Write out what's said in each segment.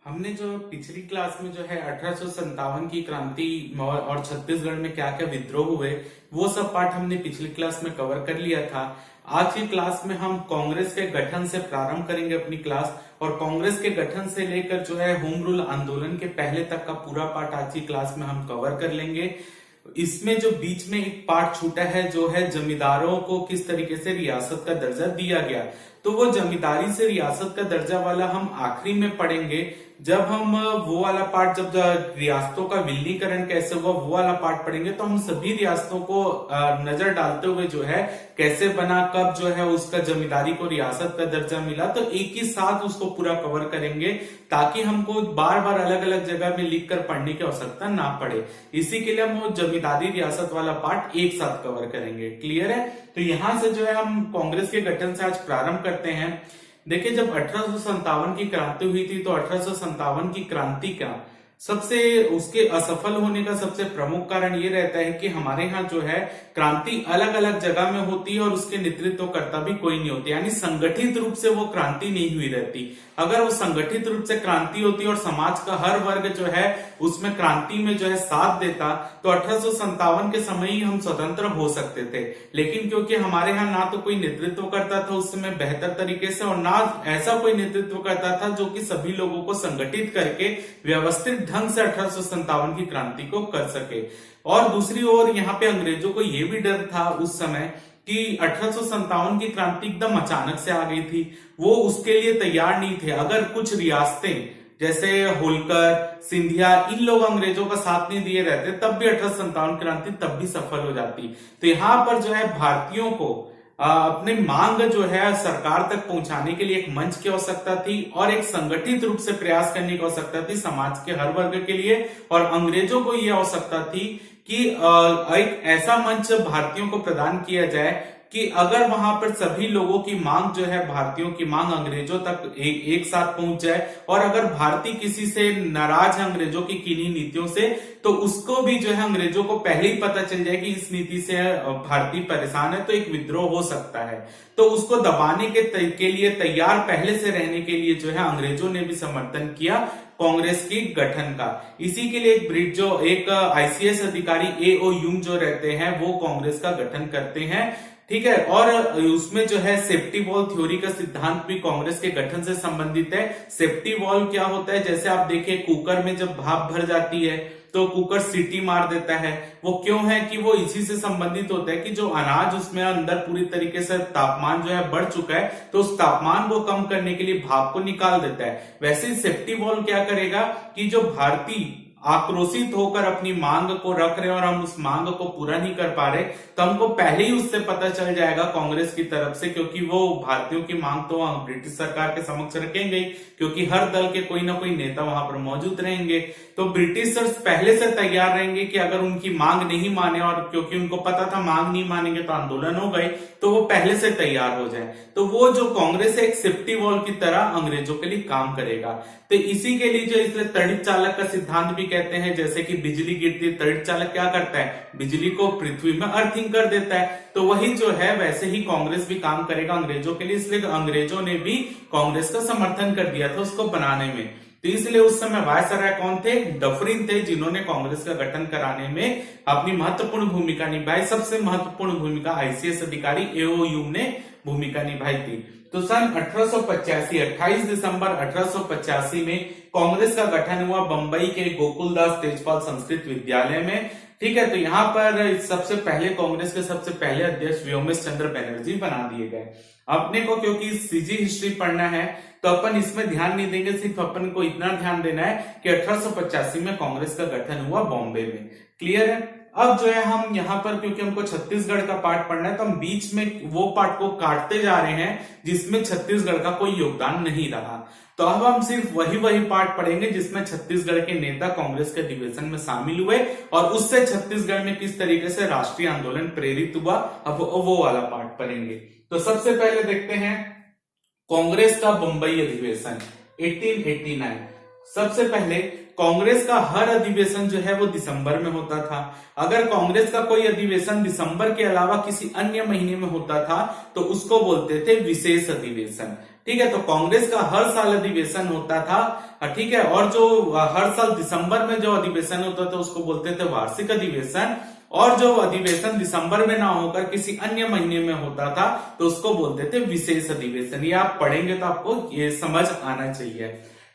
हमने जो पिछली क्लास में जो है 1857 की क्रांति और छत्तीसगढ़ में क्या क्या विद्रोह हुए वो सब पाठ हमने पिछली क्लास में कवर कर लिया था। आज की क्लास में हम कांग्रेस के गठन से प्रारंभ करेंगे अपनी क्लास, और कांग्रेस के गठन से लेकर जो है होम रूल आंदोलन के पहले तक का पूरा पाठ आज की क्लास में हम कवर कर लेंगे। इसमें जो बीच में एक पार्ट छूटा है जो है जमींदारों को किस तरीके से रियासत का दर्जा दिया गया, तो वो जमींदारी से रियासत का दर्जा वाला हम आखिरी में पढ़ेंगे। जब हम वो वाला पार्ट, जब रियासतों का विलीनीकरण कैसे हुआ वो वाला पार्ट पढ़ेंगे, तो हम सभी रियासतों को नजर डालते हुए जो है कैसे बना, कब जो है उसका जमींदारी को रियासत का दर्जा मिला, तो एक ही साथ उसको पूरा कवर करेंगे ताकि हमको बार बार अलग अलग जगह में लिख कर पढ़ने की आवश्यकता ना पड़े। इसी के लिए हम वो जमींदारी रियासत वाला पार्ट एक साथ कवर करेंगे। क्लियर है? तो यहां से जो है हम कांग्रेस के गठन से आज प्रारंभ करते हैं। देखिए, जब 1857 की क्रांति हुई थी तो 1857 की क्रांति का सबसे उसके असफल होने का सबसे प्रमुख कारण ये रहता है कि हमारे यहाँ जो है क्रांति अलग अलग जगह में होती है और उसके नेतृत्वकर्ता भी कोई नहीं होते, यानी संगठित रूप से वो क्रांति नहीं हुई रहती। अगर वो संगठित रूप से क्रांति होती और समाज का हर वर्ग जो है उसमें क्रांति में जो है साथ देता तो 1857 के समय ही हम स्वतंत्र हो सकते थे। लेकिन क्योंकि हमारे यहाँ ना तो कोई नेतृत्व करता था उस समय बेहतर तरीके से, और ना ऐसा कोई नेतृत्व करता था जो कि सभी लोगों को संगठित करके व्यवस्थित ढंग से 1857 की क्रांति को कर सके। और दूसरी ओर यहाँ पे अंग्रेजों को यह भी डर था उस समय कि 1857 की क्रांति एकदम अचानक से आ गई थी, वो उसके लिए तैयार नहीं थे। अगर कुछ रियासतें जैसे होलकर, सिंधिया, इन लोग अंग्रेजों का साथ नहीं दिए रहते तब भी 1857 क्रांति तब भी सफल हो जाती। तो यहाँ पर जो है भारतीयों को अपनी मांग जो है सरकार तक पहुंचाने के लिए एक मंच की आवश्यकता थी और एक संगठित रूप से प्रयास करने की आवश्यकता थी समाज के हर वर्ग के लिए। और अंग्रेजों को यह आवश्यकता थी कि एक ऐसा मंच भारतीयों को प्रदान किया जाए कि अगर वहां पर सभी लोगों की मांग जो है, भारतीयों की मांग अंग्रेजों तक एक साथ पहुंच जाए, और अगर भारतीय किसी से नाराज है अंग्रेजों की किन्हीं नीतियों से, तो उसको भी जो है अंग्रेजों को पहले ही पता चल जाए कि इस नीति से भारतीय परेशान है तो एक विद्रोह हो सकता है। तो उसको दबाने के लिए तैयार पहले से रहने के लिए जो है अंग्रेजों ने भी समर्थन किया कांग्रेस की गठन का। इसी के लिए एक आईसीएस अधिकारी एओ यूंग जो रहते हैं वो कांग्रेस का गठन करते हैं। ठीक है, और उसमें जो है सेफ्टी वॉल थ्योरी का सिद्धांत भी कांग्रेस के गठन से संबंधित है। सेफ्टी वॉल क्या होता है? जैसे आप देखिए कुकर में जब भाप भर जाती है तो कुकर सीटी मार देता है। वो क्यों है कि वो इसी से संबंधित होता है कि जो अनाज उसमें अंदर पूरी तरीके से तापमान जो है बढ़ चुका है तो उस तापमान को कम करने के लिए भाप को निकाल देता है। वैसे ही सेफ्टी वॉल क्या करेगा कि जो भारतीय आक्रोशित होकर अपनी मांग को रख रहे हैं और हम उस मांग को पूरा नहीं कर पा रहे, तो हमको पहले ही उससे पता चल जाएगा कांग्रेस की तरफ से, क्योंकि वो भारतीयों की मांग तो ब्रिटिश सरकार के समक्ष रखेंगे क्योंकि हर दल के कोई ना कोई नेता वहां पर मौजूद रहेंगे। तो ब्रिटिशर्स पहले से तैयार रहेंगे कि अगर उनकी मांग नहीं माने, और क्योंकि उनको पता था मांग नहीं मानेंगे तो आंदोलन हो गए, तो वो पहले से तैयार हो जाए। तो वो जो कांग्रेस है एक सेफ्टी वॉल की तरह अंग्रेजों के लिए काम करेगा। तो इसी के लिए जो इसलिए तड़ित चालक का सिद्धांत भी कहते हैं, जैसे कि बिजली गिरती, तड़ित चालक क्या करता है? बिजली को पृथ्वी में अर्थिंग कर देता है। तो वही जो है वैसे ही कांग्रेस भी काम करेगा अंग्रेजों के लिए, इसलिए अंग्रेजों ने भी कांग्रेस का समर्थन कर दिया था उसको बनाने में। तो इसलिए उस समय वायसराय कौन थे? डफरिन थे, जिन्होंने कांग्रेस का गठन कराने में अपनी महत्वपूर्ण भूमिका निभाई। सबसे महत्वपूर्ण भूमिका आईसीएस अधिकारी एओ यूंग ने भूमिका निभाई थी। तो सन 1885 28 दिसंबर 1885 में कांग्रेस का गठन हुआ बंबई के गोकुलदास तेजपाल संस्कृत विद्यालय में। ठीक है, तो यहाँ पर सबसे पहले कांग्रेस के सबसे पहले अध्यक्ष व्योमेश चंद्र बनर्जी बना दिए गए। अपने को क्योंकि सीजी हिस्ट्री पढ़ना है तो अपन इसमें ध्यान नहीं देंगे, सिर्फ अपन को इतना ध्यान देना है कि 1885 में कांग्रेस का गठन हुआ बॉम्बे में। क्लियर है? अब जो है हम यहाँ पर, क्योंकि हमको छत्तीसगढ़ का पार्ट पढ़ना है, तो हम बीच में वो पार्ट को काटते जा रहे हैं जिसमें छत्तीसगढ़ का कोई योगदान नहीं रहा। तो अब हम सिर्फ वही पार्ट पढ़ेंगे जिसमें छत्तीसगढ़ के नेता कांग्रेस के अधिवेशन में शामिल हुए और उससे छत्तीसगढ़ में किस तरीके से राष्ट्रीय आंदोलन प्रेरित हुआ, अब वो वाला पार्ट पढ़ेंगे। तो सबसे पहले देखते हैं कांग्रेस का बंबई अधिवेशन 1889। सबसे पहले कांग्रेस का हर अधिवेशन जो है वो दिसंबर में होता था। अगर कांग्रेस का कोई अधिवेशन दिसंबर के अलावा किसी अन्य महीने में होता था तो उसको बोलते थे विशेष अधिवेशन। ठीक है, तो कांग्रेस का हर साल अधिवेशन होता था। ठीक है, और जो हर साल दिसंबर में जो अधिवेशन होता था उसको बोलते थे वार्षिक अधिवेशन, और जो अधिवेशन दिसंबर में ना होकर किसी अन्य महीने में होता था तो उसको बोलते थे विशेष अधिवेशन। ये आप पढ़ेंगे तो आपको ये समझ आना चाहिए।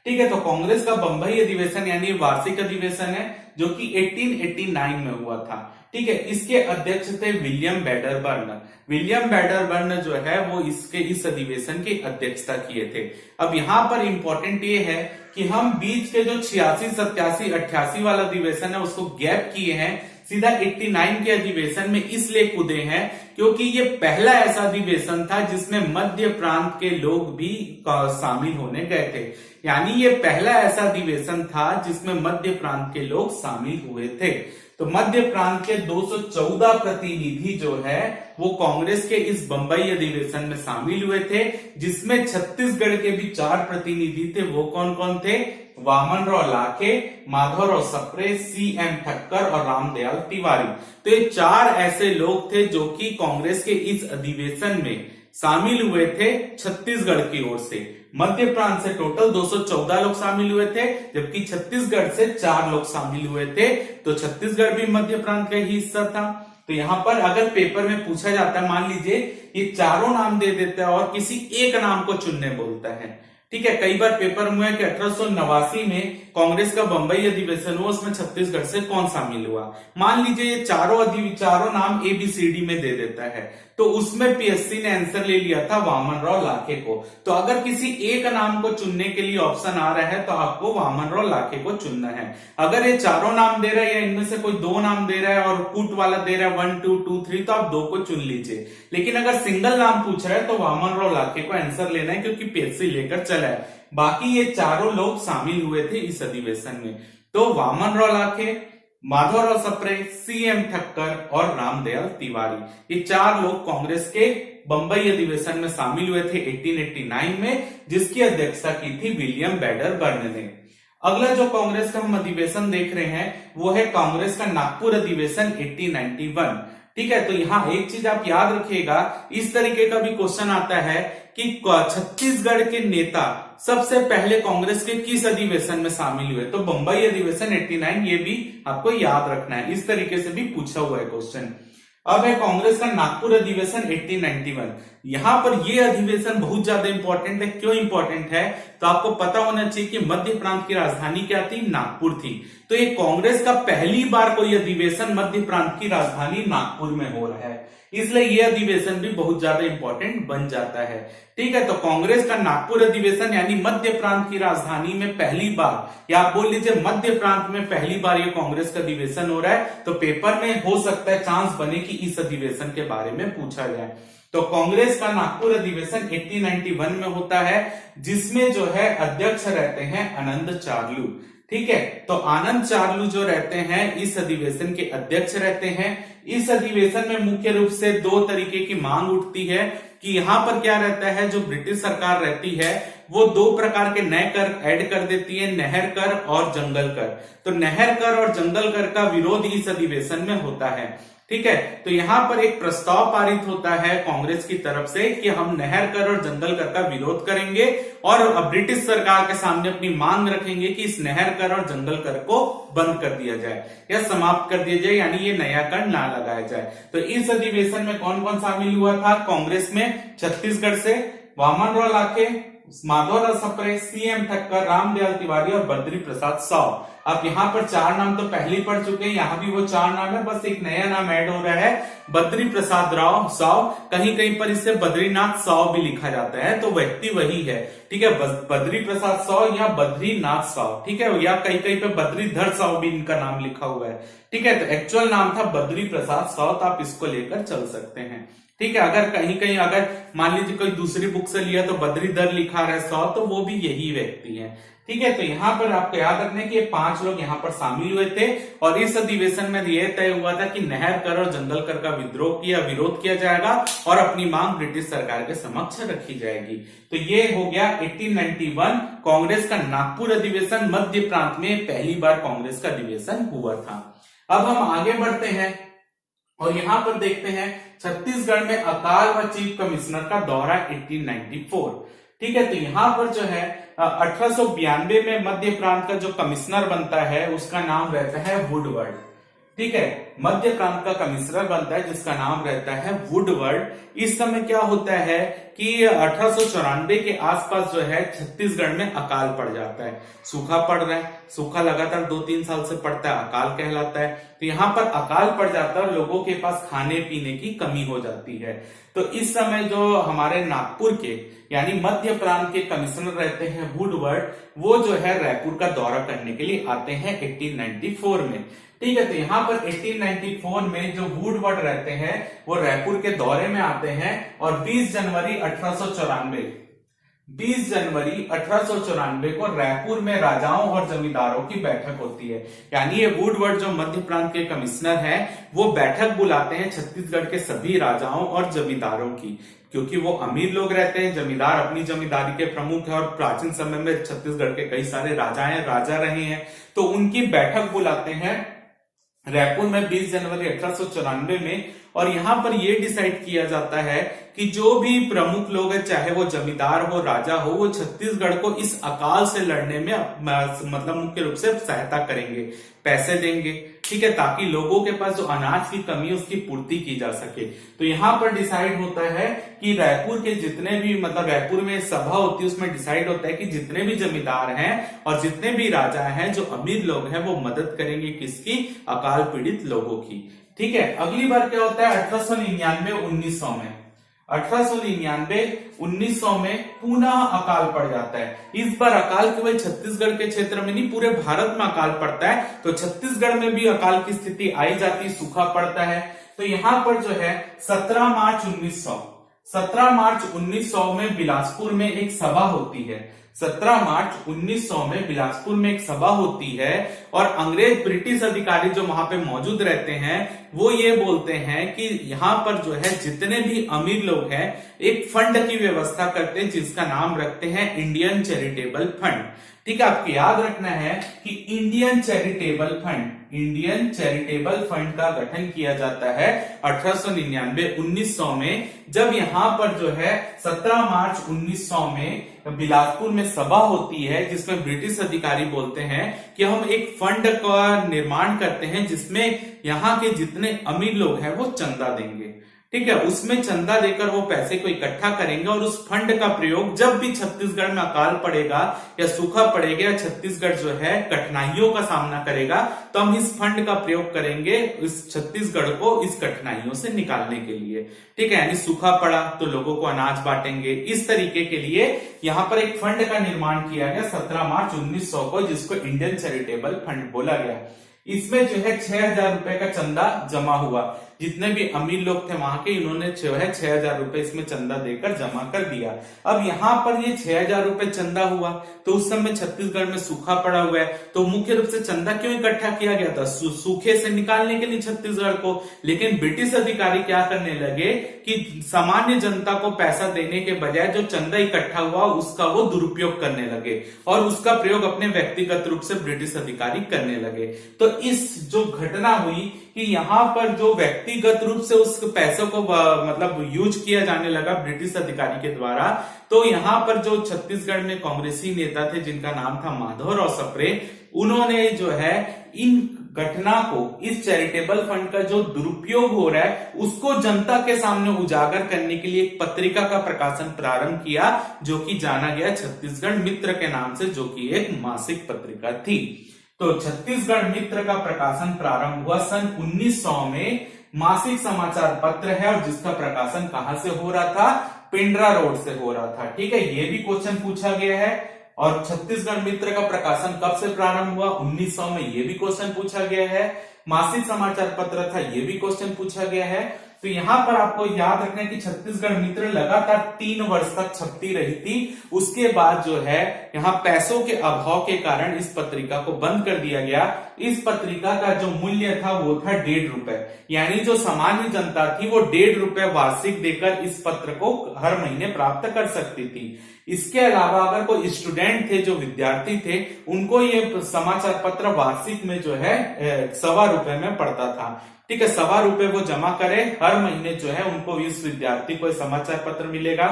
ठीक है, तो कांग्रेस का बंबई अधिवेशन यानी वार्षिक अधिवेशन है जो कि 1889 में हुआ था। ठीक है, इसके अध्यक्ष थे विलियम बैडरबर्न। विलियम बैडरबर्न जो है वो इस अधिवेशन की अध्यक्षता किए थे। अब यहाँ पर इंपॉर्टेंट ये है कि हम बीच के जो 86, 87, 88 वाला अधिवेशन है उसको गैप किए हैं, सीधा 89 के अधिवेशन में इसलिए कूदे हैं क्योंकि ये पहला ऐसा अधिवेशन था जिसमें मध्य प्रांत के लोग भी शामिल होने गए थे। यानी ये पहला ऐसा अधिवेशन था जिसमें मध्य प्रांत के लोग शामिल हुए थे। तो मध्य प्रांत के 214 प्रतिनिधि जो है वो कांग्रेस के इस बंबई अधिवेशन में शामिल हुए थे, जिसमें छत्तीसगढ़ के भी 4 प्रतिनिधि थे। वो कौन कौन थे? वामनराव लाखे, माधवराव सप्रे, CM ठक्कर और रामदयाल तिवारी। तो ये 4 ऐसे लोग थे जो कि कांग्रेस के इस अधिवेशन में शामिल हुए थे छत्तीसगढ़ की ओर से। मध्य प्रांत से टोटल 214 लोग शामिल हुए थे, जबकि छत्तीसगढ़ से 4 लोग शामिल हुए थे। तो छत्तीसगढ़ भी मध्य प्रांत का ही हिस्सा था। तो यहाँ पर अगर पेपर में पूछा जाता है, मान लीजिए ये चारों नाम दे देता है और किसी एक नाम को चुनने बोलता है। ठीक है, कई बार पेपर में है कि 1889 में कांग्रेस का बंबई अधिवेशन हुआ, उसमें छत्तीसगढ़ से कौन शामिल हुआ। मान लीजिए ये चारों नाम ABCD में दे देता है, तो उसमें PSC ने आंसर ले लिया था वामनराव लाखे को। तो अगर किसी एक नाम को चुनने के लिए ऑप्शन आ रहा है तो आपको वामनराव लाखे को चुनना है। अगर ये चारों नाम दे रहा है या इनमें से कोई 2 नाम दे रहा है और पुट वाला दे रहा है 1 2 2 3, तो आप 2 को चुन लीजिए। लेकिन अगर सिंगल नाम पूछ रहा है तो वामनराव लाखे को आंसर लेना है, क्योंकि PSC लेकर चला है। बाकी ये चारों लोग शामिल हुए थे इस अधिवेशन में। तो वामनराव लाखे, माधवराव सप्रे, CM ठक्कर और रामदयाल तिवारी, ये 4 लोग कांग्रेस के बंबई अधिवेशन में शामिल हुए थे 1889 में, जिसकी अध्यक्षता की थी विलियम बैडरबर्न ने। अगला जो कांग्रेस का हम अधिवेशन देख रहे हैं वो है कांग्रेस का नागपुर अधिवेशन 1891। ठीक है, तो यहाँ एक चीज आप याद रखिएगा, इस तरीके का भी क्वेश्चन आता है कि छत्तीसगढ़ के नेता सबसे पहले कांग्रेस के किस अधिवेशन में शामिल हुए। तो बंबई अधिवेशन 89, ये भी आपको याद रखना है। इस तरीके से भी पूछा हुआ है क्वेश्चन। अब है कांग्रेस का नागपुर अधिवेशन 1891। यहां पर यह अधिवेशन बहुत ज्यादा इंपॉर्टेंट है। क्यों इंपॉर्टेंट है? तो आपको पता होना चाहिए कि मध्य प्रांत की राजधानी क्या थी? नागपुर थी। तो ये कांग्रेस का पहली बार कोई अधिवेशन मध्य प्रांत की राजधानी नागपुर में हो रहा है, इसलिए यह अधिवेशन भी बहुत ज्यादा इंपॉर्टेंट बन जाता है। ठीक है, तो कांग्रेस का नागपुर अधिवेशन यानी मध्य प्रांत की राजधानी में पहली बार, या आप बोल लीजिए मध्य प्रांत में पहली बार ये कांग्रेस का अधिवेशन हो रहा है। तो पेपर में हो सकता है चांस बने कि इस अधिवेशन के बारे में पूछा जाए। तो कांग्रेस का नागपुर अधिवेशन 1891 में होता है, जिसमें जो है अध्यक्ष रहते हैं आनंद चार्लू। ठीक है, तो आनंद चार्लू जो रहते हैं इस अधिवेशन के अध्यक्ष रहते हैं। इस अधिवेशन में मुख्य रूप से 2 तरीके की मांग उठती है कि यहाँ पर क्या रहता है, जो ब्रिटिश सरकार रहती है वो 2 प्रकार के नए कर ऐड कर देती है, नहर कर और जंगल कर। तो नहर कर और जंगल कर का विरोध इस अधिवेशन में होता है। ठीक है, तो यहाँ पर एक प्रस्ताव पारित होता है कांग्रेस की तरफ से कि हम नहर कर और जंगल कर का विरोध करेंगे और ब्रिटिश सरकार के सामने अपनी मांग रखेंगे कि इस नहर कर और जंगल कर को बंद कर दिया जाए या समाप्त कर दिया जाए, यानी ये नया कर ना लगाया जाए। तो इस अधिवेशन में कौन कौन शामिल हुआ था कांग्रेस में? छत्तीसगढ़ से वामनराव लाखे, माधवराव सप्रे, CM ठक्कर, रामदयाल तिवारी और बद्री प्रसाद साव। अब यहाँ पर 4 नाम तो पहले ही पढ़ चुके हैं, यहाँ भी वो 4 नाम है, बस एक नया नाम ऐड हो रहा है, बद्री प्रसाद राव साव। कहीं कहीं पर इसे बद्रीनाथ साव भी लिखा जाता है, तो व्यक्ति वही है। ठीक है, बद्री प्रसाद साव या बद्रीनाथ साव। ठीक है, या कहीं कहीं पे बद्रीधर साव भी इनका नाम लिखा हुआ है। ठीक है, तो एक्चुअल नाम था बद्री प्रसाद साव, तो आप इसको लेकर चल सकते हैं। ठीक है। अगर कहीं कहीं अगर मान लीजिए कोई दूसरी बुक से लिया तो बद्रीधर लिखा रहा है 100, तो वो भी यही व्यक्ति है। ठीक है। तो यहाँ पर आपको याद रखना है कि ये 5 लोग यहाँ पर शामिल हुए थे और इस अधिवेशन में यह तय हुआ था कि नहर कर और जंगल कर का विरोध किया जाएगा और अपनी मांग ब्रिटिश सरकार के समक्ष रखी जाएगी। तो ये हो गया 1891 कांग्रेस का नागपुर अधिवेशन। मध्य प्रांत में पहली बार कांग्रेस का अधिवेशन हुआ था। अब हम आगे बढ़ते हैं और यहां पर देखते हैं छत्तीसगढ़ में अकाल व चीफ कमिश्नर का दौरा 1894। ठीक है। तो यहां पर जो है 1892 में मध्य प्रांत का जो कमिश्नर बनता है उसका नाम रहता है वुडवर्ड। ठीक है। मध्य प्रांत का कमिश्नर बनता है जिसका नाम रहता है वुडवर्ड। इस समय क्या होता है कि 1894 के आसपास जो है छत्तीसगढ़ में अकाल पड़ जाता है, सूखा पड़ रहा है। सूखा लगातार 2-3 साल से पड़ता है, अकाल कहलाता है। तो यहाँ पर अकाल पड़ जाता है और लोगों के पास खाने पीने की कमी हो जाती है। तो इस समय जो हमारे नागपुर के यानी मध्य प्रांत के कमिश्नर रहते हैं वुडवर्ड, वो जो है रायपुर का दौरा करने के लिए आते हैं 1894 में। ठीक है। तो यहाँ पर 1894 में जो वुडवर्ड रहते हैं वो रायपुर के दौरे में आते हैं और 20 जनवरी 1894 को रायपुर में राजाओं और जमींदारों की बैठक होती है। यानी ये वुडवर्ड जो मध्य प्रांत के कमिश्नर हैं वो बैठक बुलाते हैं छत्तीसगढ़ के सभी राजाओं और जमींदारों की, क्योंकि वो अमीर लोग रहते हैं, जमींदार अपनी जमींदारी के प्रमुख है और प्राचीन समय में छत्तीसगढ़ के कई सारे राजा रहे हैं। तो उनकी बैठक बुलाते हैं रायपुर में 20 जनवरी 1894 में। और यहां पर यह डिसाइड किया जाता है कि जो भी प्रमुख लोग हैं, चाहे वो जमींदार हो, राजा हो, वो छत्तीसगढ़ को इस अकाल से लड़ने में मतलब मुख्य रूप से सहायता करेंगे, पैसे देंगे। ठीक है। ताकि लोगों के पास जो अनाज की कमी है उसकी पूर्ति की जा सके। तो यहां पर डिसाइड होता है कि रायपुर के जितने भी रायपुर में सभा होती है उसमें डिसाइड होता है कि जितने भी जमींदार हैं और जितने भी राजा हैं, जो अमीर लोग हैं, वो मदद करेंगे किसकी? अकाल पीड़ित लोगों की। ठीक है। अगली बार क्या होता है 1899-1900 में 1899-1900 में पुनः अकाल पड़ जाता है। इस बार अकाल केवल छत्तीसगढ़ के क्षेत्र में नहीं, पूरे भारत में अकाल पड़ता है। तो छत्तीसगढ़ में भी अकाल की स्थिति आई जाती, सूखा पड़ता है। तो यहां पर जो है 17 मार्च 1900 में बिलासपुर में एक सभा होती है। 17 मार्च 1900 में बिलासपुर में एक सभा होती है और अंग्रेज ब्रिटिश अधिकारी जो वहां पे मौजूद रहते हैं वो ये बोलते हैं कि यहाँ पर जो है जितने भी अमीर लोग हैं एक फंड की व्यवस्था करते हैं जिसका नाम रखते हैं इंडियन चैरिटेबल फंड। ठीक है। आपको याद रखना है कि इंडियन चैरिटेबल फंड का गठन किया जाता है 1899-1900 में, जब यहां पर जो है 17 मार्च 1900 में बिलासपुर में सभा होती है जिसमें ब्रिटिश अधिकारी बोलते हैं कि हम एक फंड का निर्माण करते हैं जिसमें यहाँ के जितने अमीर लोग हैं वो चंदा देंगे। ठीक है। उसमें चंदा देकर वो पैसे को इकट्ठा करेंगे और उस फंड का प्रयोग जब भी छत्तीसगढ़ में अकाल पड़ेगा या सूखा पड़ेगा या छत्तीसगढ़ जो है कठिनाइयों का सामना करेगा तो हम इस फंड का प्रयोग करेंगे इस छत्तीसगढ़ को इस कठिनाइयों से निकालने के लिए। ठीक है। यानी सूखा पड़ा तो लोगों को अनाज बांटेंगे, इस तरीके के लिए यहाँ पर एक फंड का निर्माण किया गया 17 मार्च 1900 को, जिसको इंडियन चैरिटेबल फंड बोला गया। इसमें जो है 6,000 रुपए का चंदा जमा हुआ। जितने भी अमीर लोग थे वहां के, इन्होंने जो है 6,000 रुपए इसमें चंदा देकर जमा कर दिया। अब यहाँ पर ये 6,000 रुपए चंदा हुआ तो उस समय छत्तीसगढ़ में सूखा पड़ा हुआ है, तो मुख्य रूप से चंदा क्यों इकट्ठा किया गया था? सूखे से निकालने के लिए छत्तीसगढ़ को। लेकिन ब्रिटिश अधिकारी क्या करने लगे कि सामान्य जनता को पैसा देने के बजाय जो चंदा इकट्ठा हुआ उसका वो दुरुपयोग करने लगे और उसका प्रयोग अपने व्यक्तिगत रूप से ब्रिटिश अधिकारी करने लगे। तो इस जो घटना हुई कि यहाँ पर जो व्यक्तिगत रूप से उस पैसों को यूज किया जाने लगा ब्रिटिश अधिकारी के द्वारा, तो यहाँ पर जो छत्तीसगढ़ में कांग्रेसी नेता थे जिनका नाम था माधवराव सप्रे, उन्होंने जो है इन घटना को, इस चैरिटेबल फंड का जो दुरुपयोग हो रहा है उसको जनता के सामने उजागर करने के लिए एक पत्रिका का प्रकाशन प्रारंभ किया जो कि जाना गया छत्तीसगढ़ मित्र के नाम से, जो कि एक मासिक पत्रिका थी। तो छत्तीसगढ़ मित्र का प्रकाशन प्रारंभ हुआ सन 1900 में। मासिक समाचार पत्र है और जिसका प्रकाशन कहां से हो रहा था? पिंडरा रोड से हो रहा था। ठीक है। ये भी क्वेश्चन पूछा गया है। और छत्तीसगढ़ मित्र का प्रकाशन कब से प्रारंभ हुआ? 1900 में। ये भी क्वेश्चन पूछा गया है। मासिक समाचार पत्र था, ये भी क्वेश्चन पूछा गया है। तो यहाँ पर आपको याद रखना है कि छत्तीसगढ़ मित्र लगातार 3 वर्ष तक छपती रही थी। उसके बाद जो है यहाँ पैसों के अभाव के कारण इस पत्रिका को बंद कर दिया गया। इस पत्रिका का जो मूल्य था वो था 1.5 रुपए, यानी जो सामान्य जनता थी वो 1.5 रुपए वार्षिक देकर इस पत्र को हर महीने प्राप्त कर सकती थी। इसके अलावा अगर कोई स्टूडेंट थे, जो विद्यार्थी थे, उनको ये समाचार पत्र वार्षिक में जो है 1.25 रुपए में पड़ता था। ठीक है, 1.25 रुपए वो जमा करे, हर महीने जो है उनको इस विद्यार्थी को समाचार पत्र मिलेगा।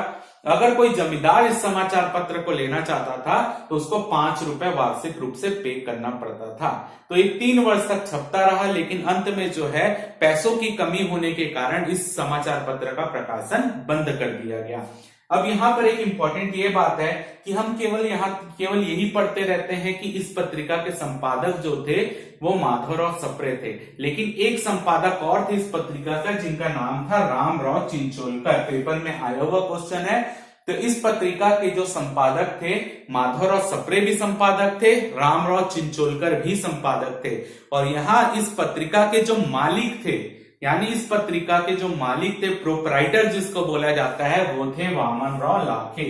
अगर कोई जमींदार इस समाचार पत्र को लेना चाहता था तो उसको 5 रुपए वार्षिक रूप से पे करना पड़ता था। तो ये 3 वर्ष तक छपता रहा, लेकिन अंत में जो है पैसों की कमी होने के कारण इस समाचार पत्र का प्रकाशन बंद कर दिया गया। अब यहाँ पर एक इंपॉर्टेंट ये बात है कि हम केवल यही पढ़ते रहते हैं कि इस पत्रिका के संपादक जो थे वो माधवराव सप्रे थे, लेकिन एक संपादक और थे इस पत्रिका का जिनका नाम था रामराव चिंचोलकर। पेपर में आया हुआ क्वेश्चन है। तो इस पत्रिका के जो संपादक थे, माधवराव सप्रे भी संपादक थे, रामराव चिंचोलकर भी संपादक थे। और यहाँ इस पत्रिका के जो मालिक थे, यानी इस पत्रिका के जो मालिक थे, प्रोपराइटर जिसको बोला जाता है, वो थे वामनराव लाखे।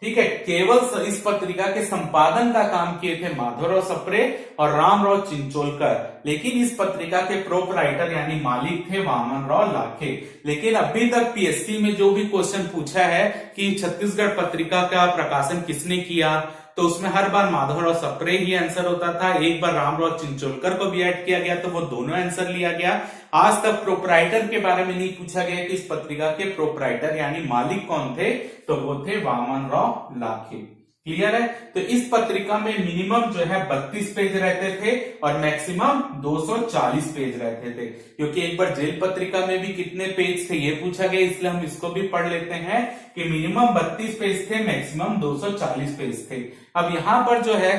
ठीक है, केवल इस पत्रिका के संपादन का काम किए थे माधवराव सप्रे और रामराव चिंचोलकर, लेकिन इस पत्रिका के प्रोपराइटर यानी मालिक थे वामनराव लाखे। लेकिन अभी तक पीएससी में जो भी क्वेश्चन पूछा है कि छत्तीसगढ़ पत्रिका का प्रकाशन किसने किया, तो उसमें हर बार माधवराव सप्रे ही आंसर होता था। एक बार रामराव चिंचोलकर को भी ऐड किया गया तो वो दोनों आंसर लिया गया। आज तक प्रोपराइटर के बारे में नहीं पूछा गया कि इस पत्रिका के प्रोपराइटर यानी मालिक कौन थे, तो वो थे वामनराव लाखे। क्लियर है। तो इस पत्रिका में मिनिमम जो है 32 पेज रहते थे और मैक्सिमम 240 पेज रहते थे, क्योंकि एक बार जेल पत्रिका में भी कितने पेज थे ये पूछा गया, इसलिए हम इसको भी पढ़ लेते हैं कि मिनिमम 32 पेज थे, मैक्सिमम 240 पेज थे। अब यहां पर जो है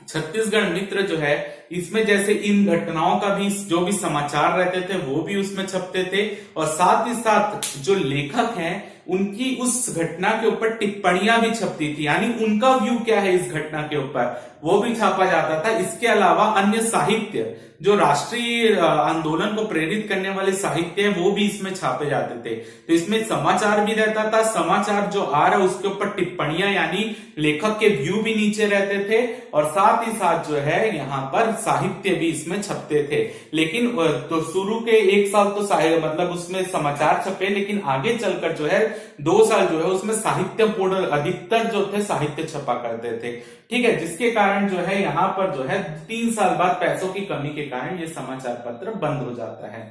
छत्तीसगढ़ मित्र जो है, इसमें जैसे इन घटनाओं का भी जो भी समाचार रहते थे वो भी उसमें छपते थे, और साथ ही साथ जो लेखक हैं उनकी उस घटना के ऊपर टिप्पणियां भी छपती थी, यानी उनका व्यू क्या है इस घटना के ऊपर वो भी छापा जाता था। इसके अलावा अन्य साहित्य जो राष्ट्रीय आंदोलन को प्रेरित करने वाले साहित्य है वो भी इसमें छापे जाते थे। तो इसमें समाचार भी रहता था, समाचार जो आ रहा है उसके ऊपर टिप्पणियां यानी लेखक के व्यू भी नीचे रहते थे, और साथ ही साथ जो है यहाँ पर साहित्य भी इसमें छपते थे। लेकिन तो शुरू के 1 साल तो मतलब उसमें समाचार छपे, लेकिन आगे चलकर जो है 2 साल जो है उसमें साहित्य पूर्ण अधिकतर जो थे साहित्य छपा करते थे। ठीक है, जिसके कारण जो है यहाँ पर जो है 3 साल बाद पैसों की कमी के कारण ये समाचार पत्र बंद हो जाता है।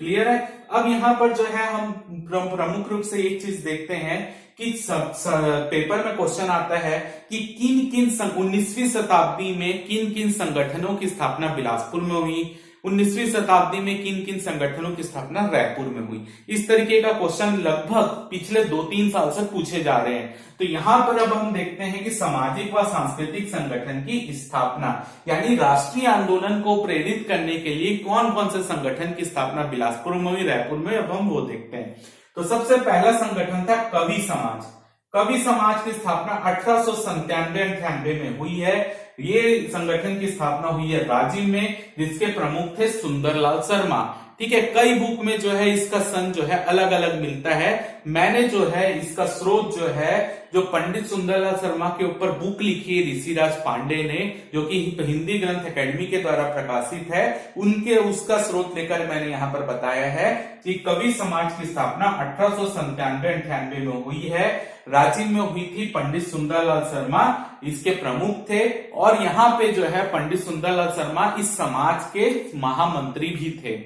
क्लियर है। अब यहाँ पर जो है हम प्रमुख रूप से एक चीज देखते हैं कि पेपर में क्वेश्चन आता है कि किन किन 19वीं शताब्दी में किन किन संगठनों की स्थापना बिलासपुर में हुई, 19वीं शताब्दी में किन किन संगठनों की स्थापना रायपुर में हुई। इस तरीके का क्वेश्चन लगभग पिछले 2-3 साल से पूछे जा रहे हैं। तो यहाँ पर अब हम देखते हैं कि सामाजिक व सांस्कृतिक संगठन की स्थापना यानी राष्ट्रीय आंदोलन को प्रेरित करने के लिए कौन कौन से संगठन की स्थापना बिलासपुर में हुई, रायपुर में, अब हम वो देखते हैं। तो सबसे पहला संगठन था कवि समाज। कवि समाज की स्थापना 1897-98 में हुई है। ये संगठन की स्थापना हुई है राजिम में, जिसके प्रमुख थे सुंदरलाल शर्मा। ठीक है, कई बुक में जो है इसका सन जो है अलग अलग मिलता है। मैंने जो है इसका स्रोत जो है जो पंडित सुंदरलाल शर्मा के ऊपर बुक लिखी है ऋषिराज पांडे ने, जो कि हिंदी ग्रंथ एकेडमी के द्वारा प्रकाशित है, उनके उसका स्रोत लेकर मैंने यहाँ पर बताया है कि कवि समाज की स्थापना 1897-98 में हुई है। रांची में हुई थी, पंडित सुंदरलाल शर्मा इसके प्रमुख थे, और यहाँ पे जो है पंडित सुंदरलाल शर्मा इस समाज के महामंत्री भी थे।